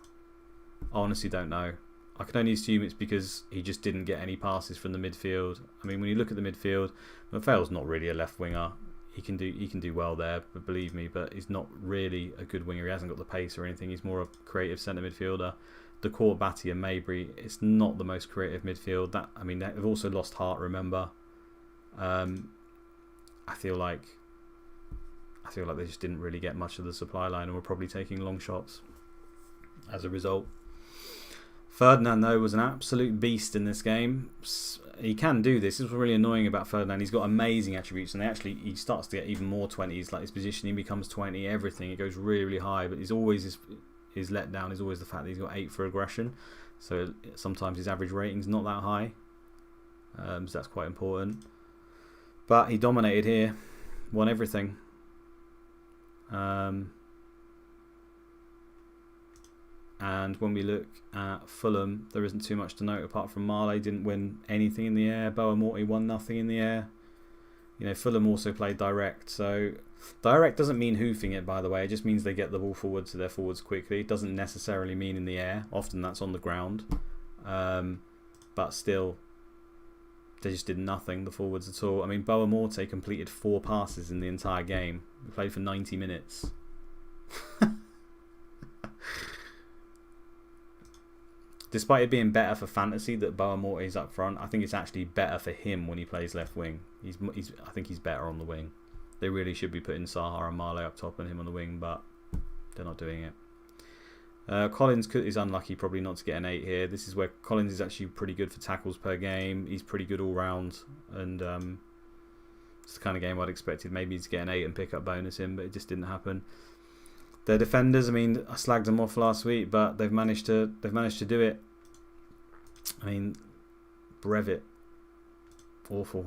I honestly don't know. I can only assume it's because he just didn't get any passes from the midfield. I mean, when you look at the midfield, Matteo not really a left winger. He can do well there, but believe me, but he's not really a good winger. He hasn't got the pace or anything. He's more a creative centre midfielder. Decor, Batty and Mabry, it's not the most creative midfield. They've also lost Hart, remember. I feel like they just didn't really get much of the supply line and were probably taking long shots as a result. Ferdinand, though, was an absolute beast in this game. He can do this. This was really annoying about Ferdinand. He's got amazing attributes, and he starts to get even more 20s. Like his positioning becomes 20, everything. It goes really, really high, but he's always his letdown is always the fact that he's got 8 for aggression. So sometimes his average rating's not that high. So that's quite important. But he dominated here, won everything. And when we look at Fulham, there isn't too much to note apart from Marley didn't win anything in the air. Boa Morty won nothing in the air. Fulham also played direct. So direct doesn't mean hoofing it, by the way. It just means they get the ball forward to their forwards quickly. It doesn't necessarily mean in the air. Often that's on the ground. But still, they just did nothing, the forwards at all. I mean, Boa Morte completed 4 passes in the entire game. He played for 90 minutes. Despite it being better for fantasy that Boa Morte is up front, I think it's actually better for him when he plays left wing. I think he's better on the wing. They really should be putting Saha and Marley up top and him on the wing, but they're not doing it. Collins is unlucky probably not to get an 8 here. This is where Collins is actually pretty good for tackles per game. He's pretty good all round, and it's the kind of game I'd expected maybe to get an 8 and pick up bonus in, but it just didn't happen. Their defenders, I mean, I slagged them off last week, but they've managed to do it. I mean, Brevitt, awful.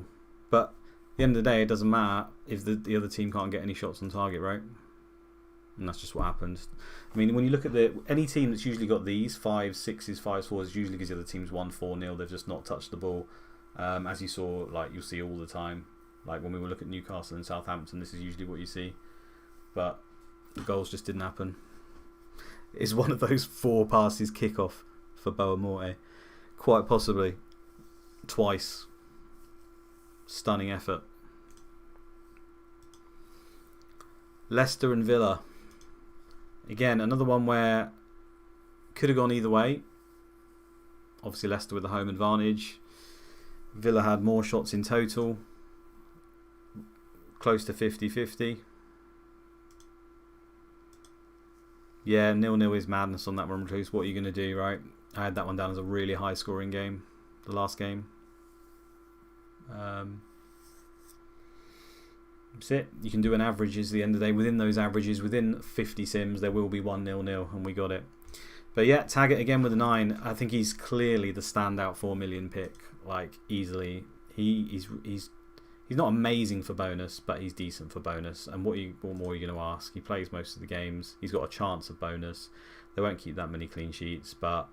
But at the end of the day, it doesn't matter if the other team can't get any shots on target, right? And that's just what happened. I mean, when you look at any team that's usually got these 5, 6s, 5s, 4s, usually because the other team's won 4-0. They've just not touched the ball, as you saw, like you'll see all the time. Like when we look at Newcastle and Southampton, this is usually what you see. But the goals just didn't happen. It's one of those 4 passes kick-off for Boa Morte. Quite possibly. Twice. Stunning effort. Leicester and Villa. Again, another one where could have gone either way. Obviously Leicester with the home advantage. Villa had more shots in total. Close to 50-50. Yeah, 0-0 is madness on that one, Bruce. What are you going to do, right? I had that one down as a really high scoring game, the last game. That's it. You can do an averages at the end of the day. Within those averages, within 50 sims, there will be 1-0-0, and we got it. But yeah, Taggart again with a 9. I think he's clearly the standout 4 million pick, like easily. He's He's not amazing for bonus, but he's decent for bonus. And what more are you going to ask? He plays most of the games. He's got a chance of bonus. They won't keep that many clean sheets, but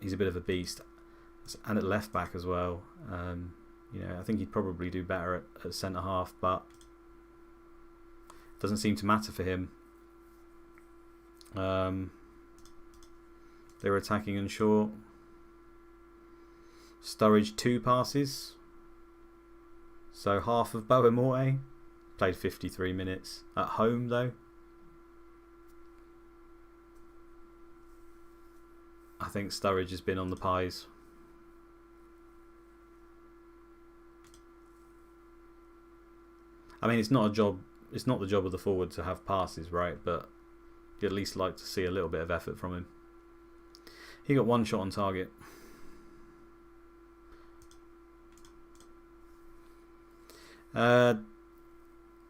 he's a bit of a beast. And at left back as well. I think he'd probably do better at centre half, but it doesn't seem to matter for him. They were attacking and short. Sturridge 2 passes. So half of Boa Morte. Played 53 minutes. At home though. I think Sturridge has been on the Pires. I mean, it's not the job of the forward to have passes, right? But you'd at least like to see a little bit of effort from him. He got 1 shot on target.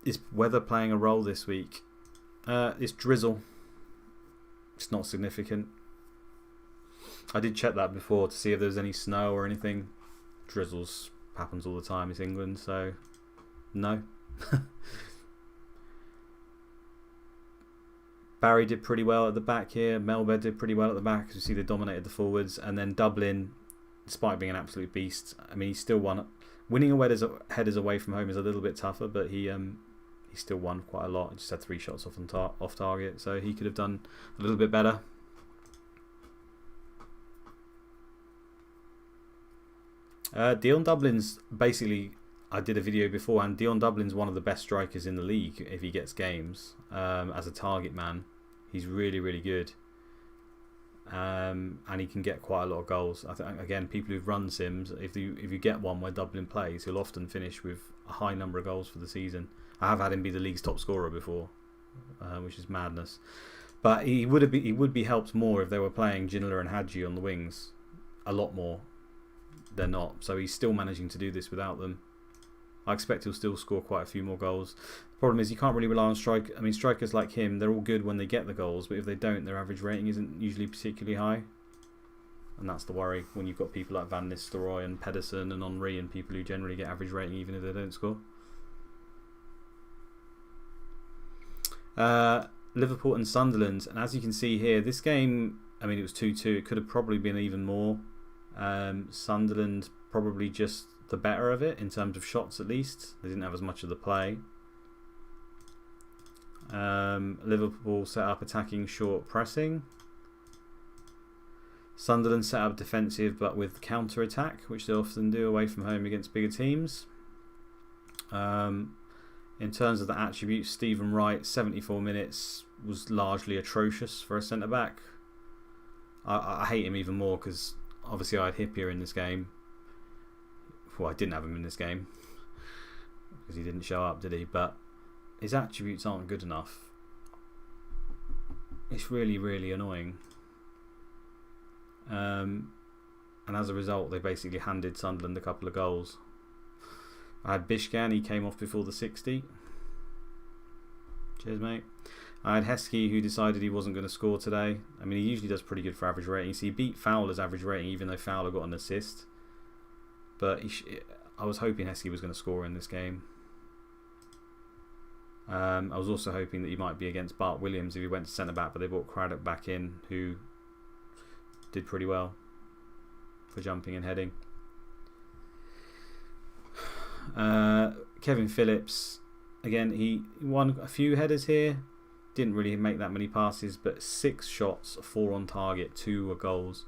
Is weather playing a role this week? It's drizzle. It's not significant. I did check that before to see if there was any snow or anything. Drizzles happens all the time. It's England, so no. Barry did pretty well at the back here. Melba did pretty well at the back. As you see, they dominated the forwards. And then Dublin, despite being an absolute beast, I mean, he still won. Winning headers away from home is a little bit tougher, but he still won quite a lot. He just had 3 shots off target, so he could have done a little bit better. Dion Dublin's basically, I did a video beforehand. Dion Dublin's one of the best strikers in the league if he gets games as a target man. He's really, really good. And he can get quite a lot of goals. I think, again, people who've run sims, if you get one where Dublin plays, he'll often finish with a high number of goals for the season. I have had him be the league's top scorer before, which is madness. But he would be helped more if they were playing Ginola and Hadji on the wings. A lot more. They're not. So he's still managing to do this without them. I expect he'll still score quite a few more goals. The problem is you can't really rely on strikers. I mean, strikers like him, they're all good when they get the goals, but if they don't, their average rating isn't usually particularly high. And that's the worry when you've got people like Van Nistelrooy and Pedersen and Henry and people who generally get average rating even if they don't score. Liverpool and Sunderland. And as you can see here, this game, I mean, it was 2-2. It could have probably been even more. Sunderland probably just the better of it in terms of shots, at least. They didn't have as much of the play. Liverpool set up attacking short pressing. Sunderland set up defensive but with counter attack, which they often do away from home against bigger teams. In terms of the attributes, Stephen Wright, 74 minutes, was largely atrocious for a centre back. I hate him even more because obviously I had Hippier in this game. Well, I didn't have him in this game because he didn't show up, did he? But his attributes aren't good enough. It's really, really annoying. And as a result, they basically handed Sunderland a couple of goals. I had Bishkan, he came off before the 60. Cheers, mate. I had Heskey, who decided he wasn't going to score today. I mean, he usually does pretty good for average rating. So he beat Fowler's average rating, even though Fowler got an assist. But I was hoping Heskey was going to score in this game. I was also hoping that he might be against Bart Williams if he went to centre-back, but they brought Craddock back in, who did pretty well for jumping and heading. Kevin Phillips, again, he won a few headers here. Didn't really make that many passes, but 6 shots, 4 on target, 2 were goals.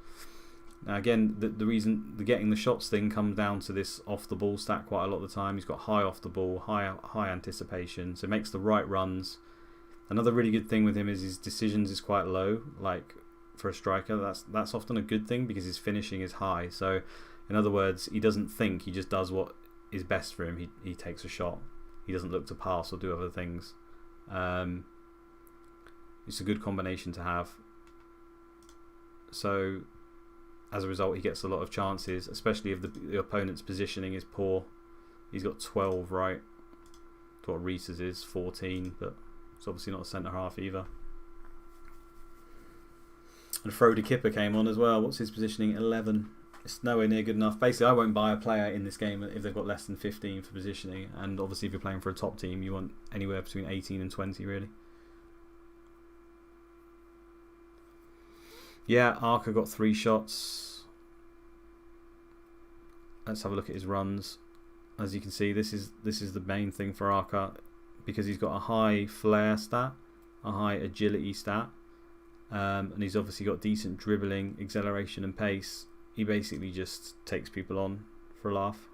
Now again, the reason the getting the shots thing comes down to this off the ball stat quite a lot of the time. He's got high off the ball, high anticipation, so makes the right runs. Another really good thing with him is his decisions is quite low. Like for a striker, that's often a good thing because his finishing is high. So in other words, he doesn't think, he just does what is best for him. He takes a shot. He doesn't look to pass or do other things. It's a good combination to have. So as a result, he gets a lot of chances, especially if the opponent's positioning is poor. He's got 12 right. That's what Reese's is, 14, but it's obviously not a centre half either. And Frode Kipper came on as well. What's his positioning? 11. It's nowhere near good enough. Basically, I won't buy a player in this game if they've got less than 15 for positioning. And obviously, if you're playing for a top team, you want anywhere between 18 and 20, really. Yeah, Arca got 3 shots. Let's have a look at his runs. As you can see, this is the main thing for Arca, because he's got a high flair stat, a high agility stat, and he's obviously got decent dribbling, acceleration, and pace. He basically just takes people on for a laugh.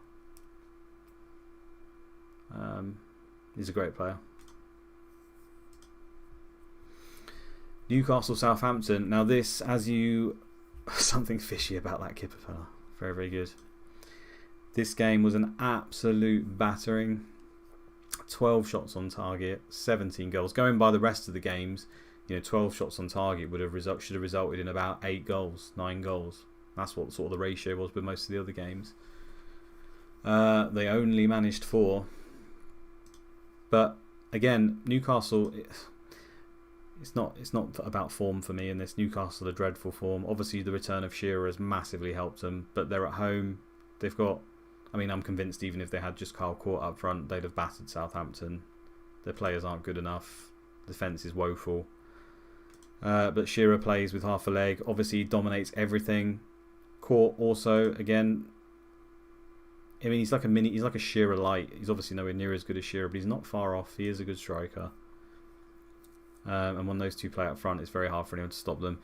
He's a great player. Newcastle Southampton. Now this, something fishy about that Kipper fella. Very, very good. This game was an absolute battering. 12 shots on target, 17 goals. Going by the rest of the games, 12 shots on target should have resulted in about 8 goals, 9 goals. That's what sort of the ratio was with most of the other games. They only managed 4. But again, Newcastle, it's not about form for me in this. Newcastle are dreadful form. Obviously, the return of Shearer has massively helped them, but they're at home. They've got. I'm convinced even if they had just Kyle Court up front, they'd have battered Southampton. Their players aren't good enough. Defence is woeful. But Shearer plays with half a leg. Obviously, he dominates everything. Court also, again, he's like a Shearer light. He's obviously nowhere near as good as Shearer, but he's not far off. He is a good striker. And when those two play up front, it's very hard for anyone to stop them.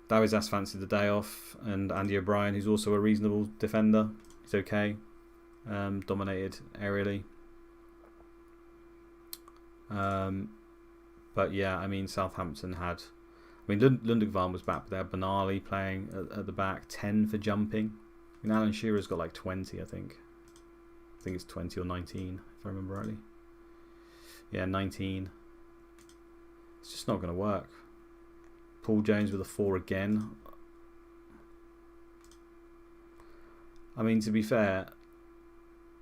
Dawes fancied the day off, and Andy O'Brien, who's also a reasonable defender. He's okay. Dominated aerially. But yeah, Southampton had... Lundegvan was back, but they had Benali playing at the back. 10 for jumping. Alan Shearer's got like 20, I think. I think it's 20 or 19, if I remember rightly. Yeah, 19. It's just not going to work. Paul Jones with a 4 again. To be fair,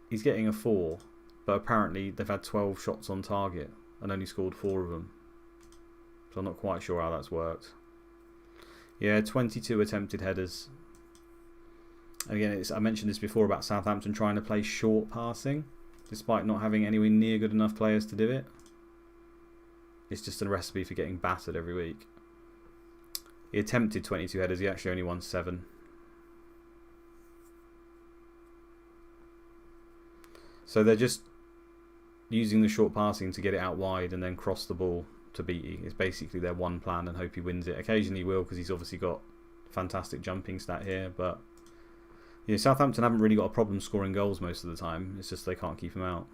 he's getting a 4, but apparently they've had 12 shots on target and only scored 4 of them. So I'm not quite sure how that's worked. Yeah, 22 attempted headers. And again, I mentioned this before about Southampton trying to play short passing, despite not having anywhere near good enough players to do it. It's just a recipe for getting battered every week. He attempted 22 headers, he actually only won 7. So they're just using the short passing to get it out wide and then cross the ball to Beattie. It's basically their one plan, and hope he wins it. Occasionally he will, because he's obviously got fantastic jumping stat here, but Southampton haven't really got a problem scoring goals most of the time. It's just they can't keep him out.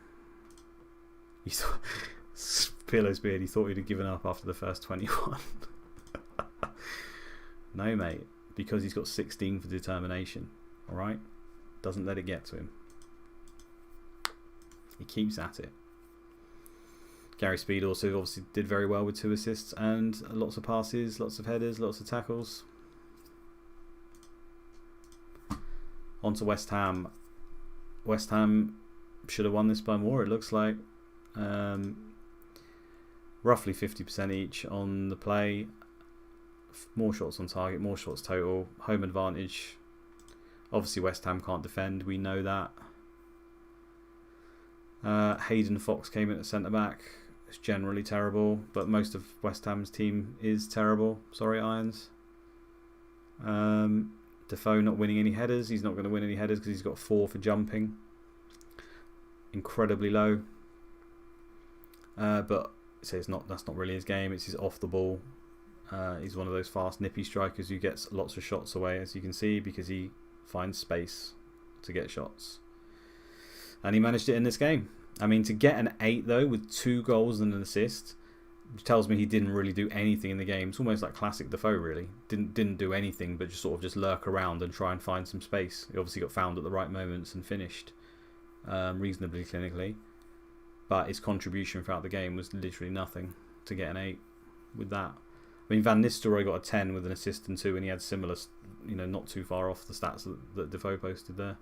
Pirlo's beard, he thought he'd have given up after the first 21. No, mate, because he's got 16 for determination. Alright? Doesn't let it get to him. He keeps at it. Gary Speed also obviously did very well with 2 assists and lots of passes, lots of headers, lots of tackles. On to West Ham. West Ham should have won this by more, it looks like. Roughly 50% each on the play. More shots on target, more shots total. Home advantage. Obviously West Ham can't defend, we know that. Hayden Fox came in at centre-back. It's generally terrible, but most of West Ham's team is terrible. Sorry, Irons. Defoe not winning any headers. He's not going to win any headers because he's got 4 for jumping. Incredibly low. But so that's not really his game. It's his off the ball. He's one of those fast, nippy strikers who gets lots of shots away, as you can see, because he finds space to get shots. And he managed it in this game. To get an 8 though, with 2 goals and an assist, tells me he didn't really do anything in the game. It's almost like classic Defoe, really. Didn't do anything, but just lurk around and try and find some space. He obviously got found at the right moments and finished reasonably clinically. But his contribution throughout the game was literally nothing to get an 8 with that. Van Nistelrooy got a 10 with an assist and 2, and he had similar, not too far off the stats that Defoe posted there.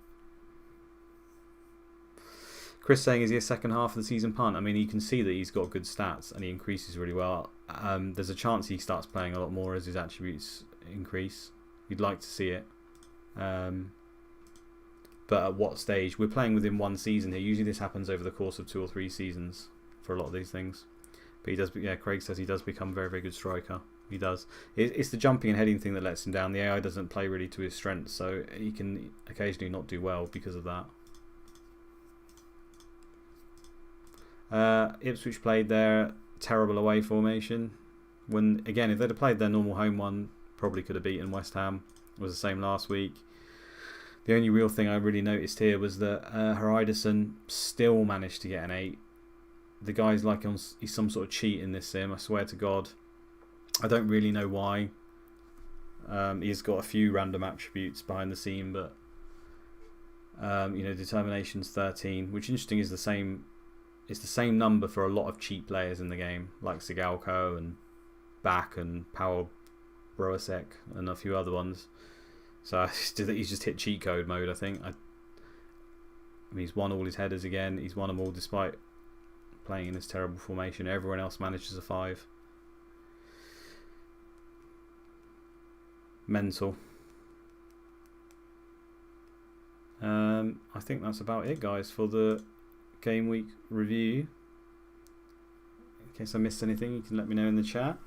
Chris saying, is he a second half of the season punt? You can see that he's got good stats and he increases really well. There's a chance he starts playing a lot more as his attributes increase. You'd like to see it. But at what stage? We're playing within one season here. Usually this happens over the course of 2 or 3 seasons for a lot of these things. But he does. Yeah, Craig says he does become a very, very good striker. He does. It's the jumping and heading thing that lets him down. The AI doesn't play really to his strengths, so he can occasionally not do well because of that. Ipswich played their terrible away formation. When again, if they'd have played their normal home one, probably could have beaten West Ham. It was the same last week. The only real thing I really noticed here was that Haraldsson still managed to get an 8. The guy's like he's some sort of cheat in this sim, I swear to God. I don't really know why. He's got a few random attributes behind the scene, but determination's 13, which interesting is the same. It's the same number for a lot of cheap players in the game, like Sigalko and Back and Power Broasek and a few other ones. So he's just hit cheat code mode, I think. I mean, he's won all his headers again. He's won them all despite playing in this terrible formation. Everyone else manages a 5. Mental. I think that's about it, guys, for the game week review. In case I missed anything, you can let me know in the chat.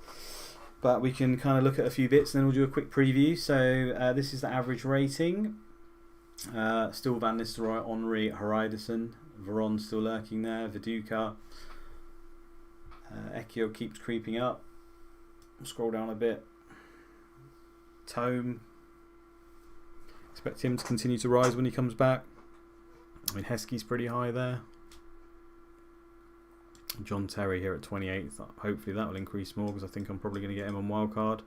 But we can kind of look at a few bits and then we'll do a quick preview. So this is the average rating. Still Van Nistelrooy, Henry, Haraldsson, Veron still lurking there, Viduka. Ekio keeps creeping up. Scroll down a bit. Tome. Expect him to continue to rise when he comes back. I mean, Heskey's pretty high there. John Terry here at 28th. Hopefully that will increase more because I think I'm probably going to get him on wildcard.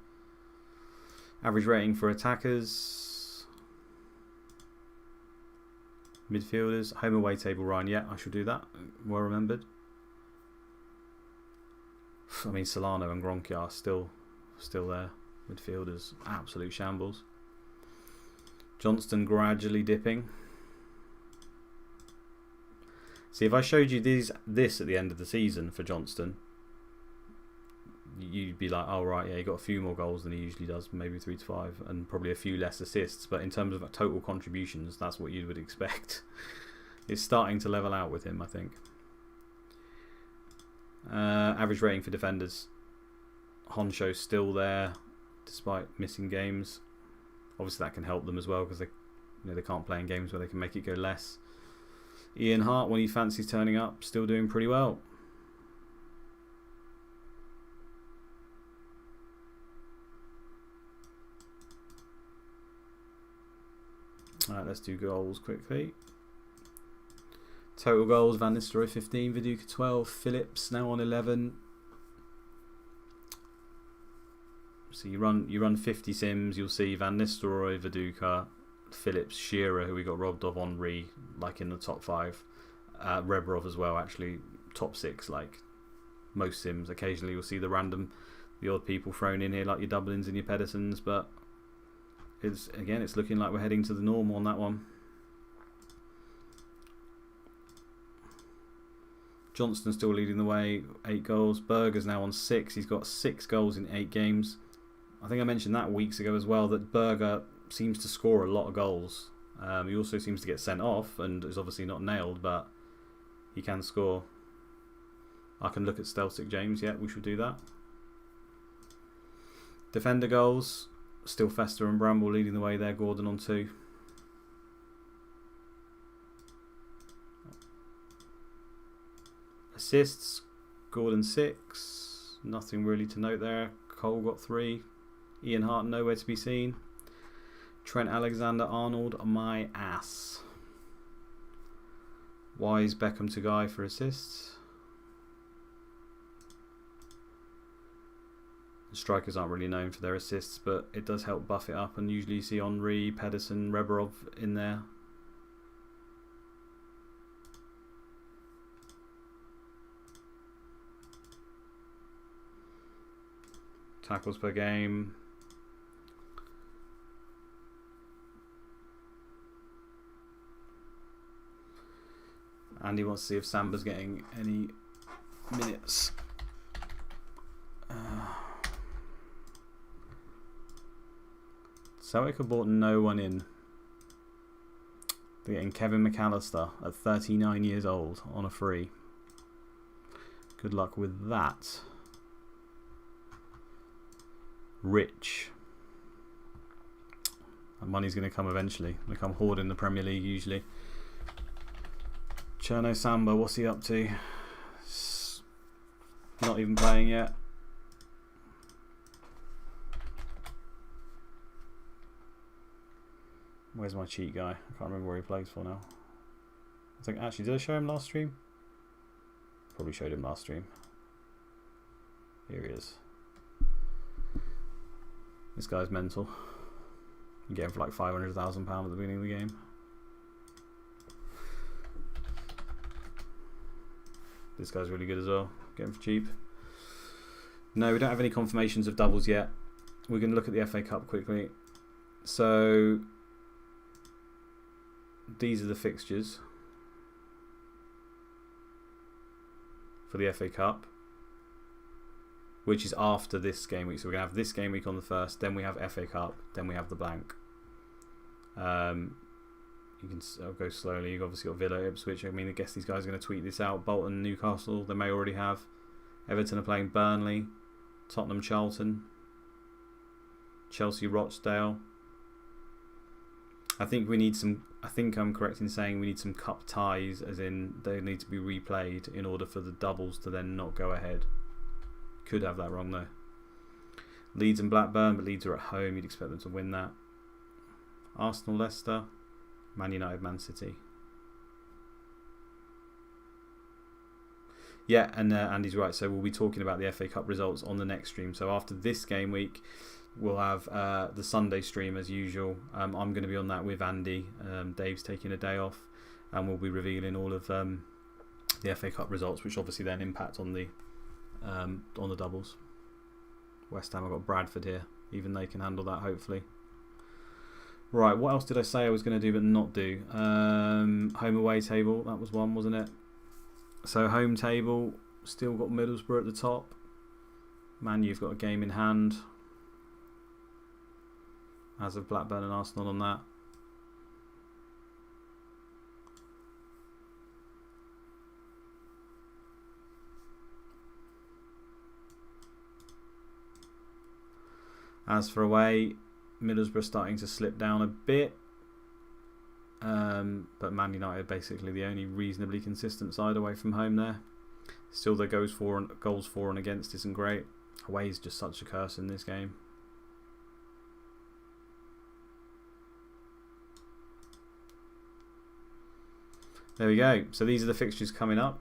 Average rating for attackers. Midfielders. Home away table Ryan. Yeah, I shall do that. Well remembered. I mean, Solano and Gronchi are still there. Midfielders. Absolute shambles. Johnston gradually dipping. See, if I showed you this at the end of the season for Johnston, you'd be like, oh right, yeah, he got a few more goals than he usually does, maybe 3 to 5, and probably a few less assists. But in terms of total contributions, that's what you would expect. It's starting to level out with him, I think. Average rating for defenders. Honsho's still there, despite missing games. Obviously, that can help them as well because they can't play in games where they can make it go less. Ian Hart, when he fancies turning up, still doing pretty well. Alright, let's do goals quickly. Total goals, Van Nistelrooy 15, Viduka 12, Phillips now on 11. So you run 50 sims, you'll see Van Nistelrooy, Viduka, Phillips, Shearer, who we got robbed of, Henry, like in the top 5. Rebrov as well, actually top 6, like most sims. Occasionally you'll see the odd people thrown in here, like your Dublins and your Pedersons, but it's looking like we're heading to the norm on that one. Johnston still leading the way, 8 goals. Berger's now on 6. He's got 6 goals in 8 games. I think I mentioned that weeks ago as well, that Berger seems to score a lot of goals. He also seems to get sent off and is obviously not nailed, but he can score. I can look at Stelsic James. Yeah, we should do that. Defender goals. Still Fester and Bramble leading the way there. Gordon on 2. Assists. Gordon 6. Nothing really to note there. Cole got 3. Ian Hart nowhere to be seen. Trent Alexander-Arnold, my ass. Wise Beckham to Guy for assists. The strikers aren't really known for their assists, but it does help buff it up, and usually you see Henry, Pedersen, Rebrov in there. Tackles per game. Andy wants to see if Samba's getting any minutes. Celtic have brought no one in. They're getting Kevin McAllister at 39 years old on a free. Good luck with that. Rich. That money's going to come eventually. They come hoarding the Premier League usually. Cherno Samba, what's he up to? Not even playing yet. Where's my cheat guy? I can't remember where he plays for now. I think actually, did I show him last stream? Probably showed him last stream. Here he is. This guy's mental. You get him for like £500,000 at the beginning of the game. This guy's really good as well. Get him for cheap. No, we don't have any confirmations of doubles yet. We're going to look at the FA Cup quickly. So these are the fixtures for the FA Cup, which is after this game week. So we're going to have this game week on the 1st, then we have FA Cup, then we have the blank. You can I'll go slowly. You've obviously got Villa, Ipswich. I mean, I guess these guys are going to tweet this out. Bolton, Newcastle, they may already have. Everton are playing Burnley, Tottenham, Charlton, Chelsea, Rochdale. I think we need some. I think I'm correct in saying we need some cup ties, as in they need to be replayed in order for the doubles to then not go ahead. Could have that wrong though. Leeds and Blackburn, but Leeds are at home. You'd expect them to win that. Arsenal, Leicester, Man United, Man City. Yeah, and Andy's right. So we'll be talking about the FA Cup results on the next stream. So after this game week, we'll have the Sunday stream as usual. I'm going to be on that with Andy. Dave's taking a day off, and we'll be revealing all of the FA Cup results, which obviously then impact on the doubles. West Ham, I've got Bradford here. Even they can handle that, hopefully. Right, what else did I say I was going to do but not do? Home away table, that was one, wasn't it? So home table, still got Middlesbrough at the top. Man, you've got a game in hand, as of Blackburn and Arsenal on that. As for away, Middlesbrough starting to slip down a bit. But Man United basically the only reasonably consistent side away from home there. Still their goals for and against isn't great. Away is just such a curse in this game. There we go. So these are the fixtures coming up.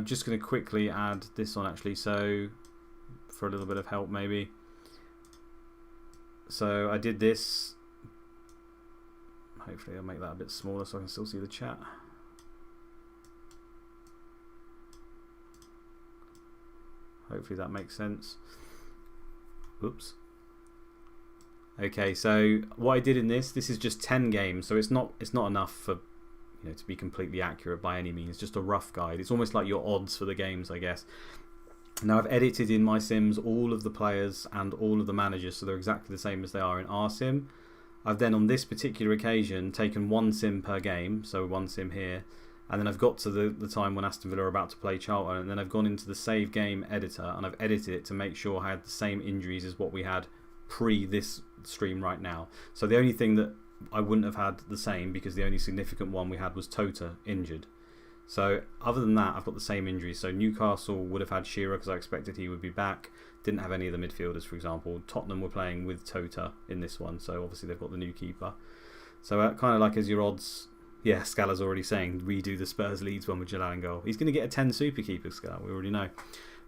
Just going to quickly add this on actually. So for a little bit of help maybe. So I did this. Hopefully I'll make that a bit smaller so I can still see the chat. Hopefully that makes sense. Oops. Okay, so what I did in this is just 10 games, so it's not enough for to be completely accurate by any means. Just a rough guide. It's almost like your odds for the games, I guess. Now I've edited in my sims all of the players and all of the managers, so they're exactly the same as they are in our sim. I've then on this particular occasion taken one sim per game, so one sim here, and then I've got to the time when Aston Villa are about to play Charlton, and then I've gone into the save game editor and I've edited it to make sure I had the same injuries as what we had pre this stream right now. So the only thing that I wouldn't have had the same, because the only significant one we had was Tota injured. So other than that, I've got the same injuries. So Newcastle would have had Shearer because I expected he would be back. Didn't have any of the midfielders, for example. Tottenham were playing with Tota in this one, so obviously they've got the new keeper. So kind of like as your odds, yeah, Scala's already saying redo the Spurs Leeds one with Jalal in goal. He's going to get a 10 super keeper, Scala, we already know.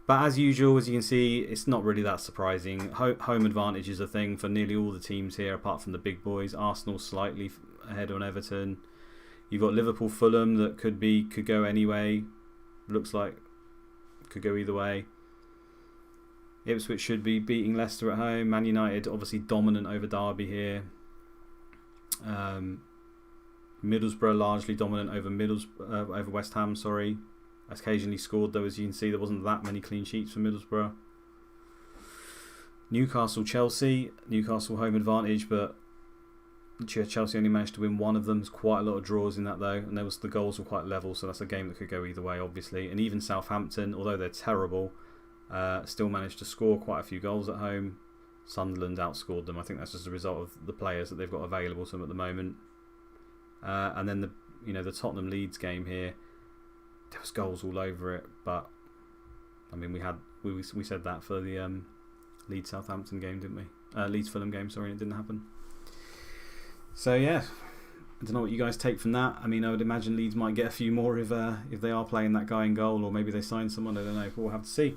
But as usual, as you can see, it's not really that surprising. Home advantage is a thing for nearly all the teams here, apart from the big boys. Arsenal slightly ahead on Everton. You've got Liverpool, Fulham that could go anyway. Looks like could go either way. Ipswich should be beating Leicester at home. Man United obviously dominant over Derby here. Middlesbrough largely dominant over West Ham. Sorry, occasionally scored though. As you can see, there wasn't that many clean sheets for Middlesbrough. Newcastle, Chelsea. Newcastle home advantage, but Chelsea only managed to win one of them. There's quite a lot of draws in that though, and the goals were quite level, so that's a game that could go either way, obviously. And even Southampton, although they're terrible, still managed to score quite a few goals at home. Sunderland outscored them. I think that's just a result of the players that they've got available to them at the moment. And then the Tottenham Leeds game here, there was goals all over it, but I mean we said that for the Leeds Southampton game, didn't we? Leeds Fulham game, sorry, and it didn't happen. So yeah, I don't know what you guys take from that. I mean, I would imagine Leeds might get a few more if they are playing that guy in goal, or maybe they sign someone. I don't know. But we'll have to see.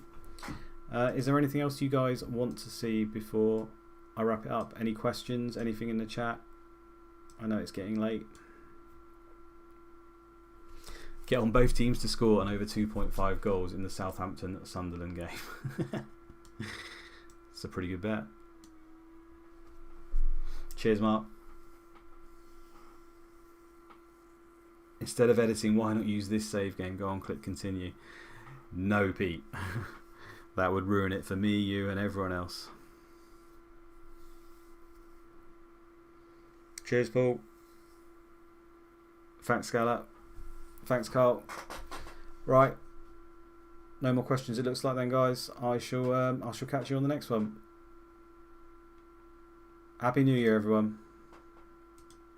Is there anything else you guys want to see before I wrap it up? Any questions? Anything in the chat? I know it's getting late. Get on both teams to score and over 2.5 goals in the Southampton-Sunderland game. It's a pretty good bet. Cheers, Mark. Instead of editing, why not use this save game? Go on, click continue. No, Pete. That would ruin it for me, you, and everyone else. Cheers, Paul. Thanks, Scala. Thanks, Carl. Right. No more questions, it looks like then, guys. I shall catch you on the next one. Happy New Year, everyone.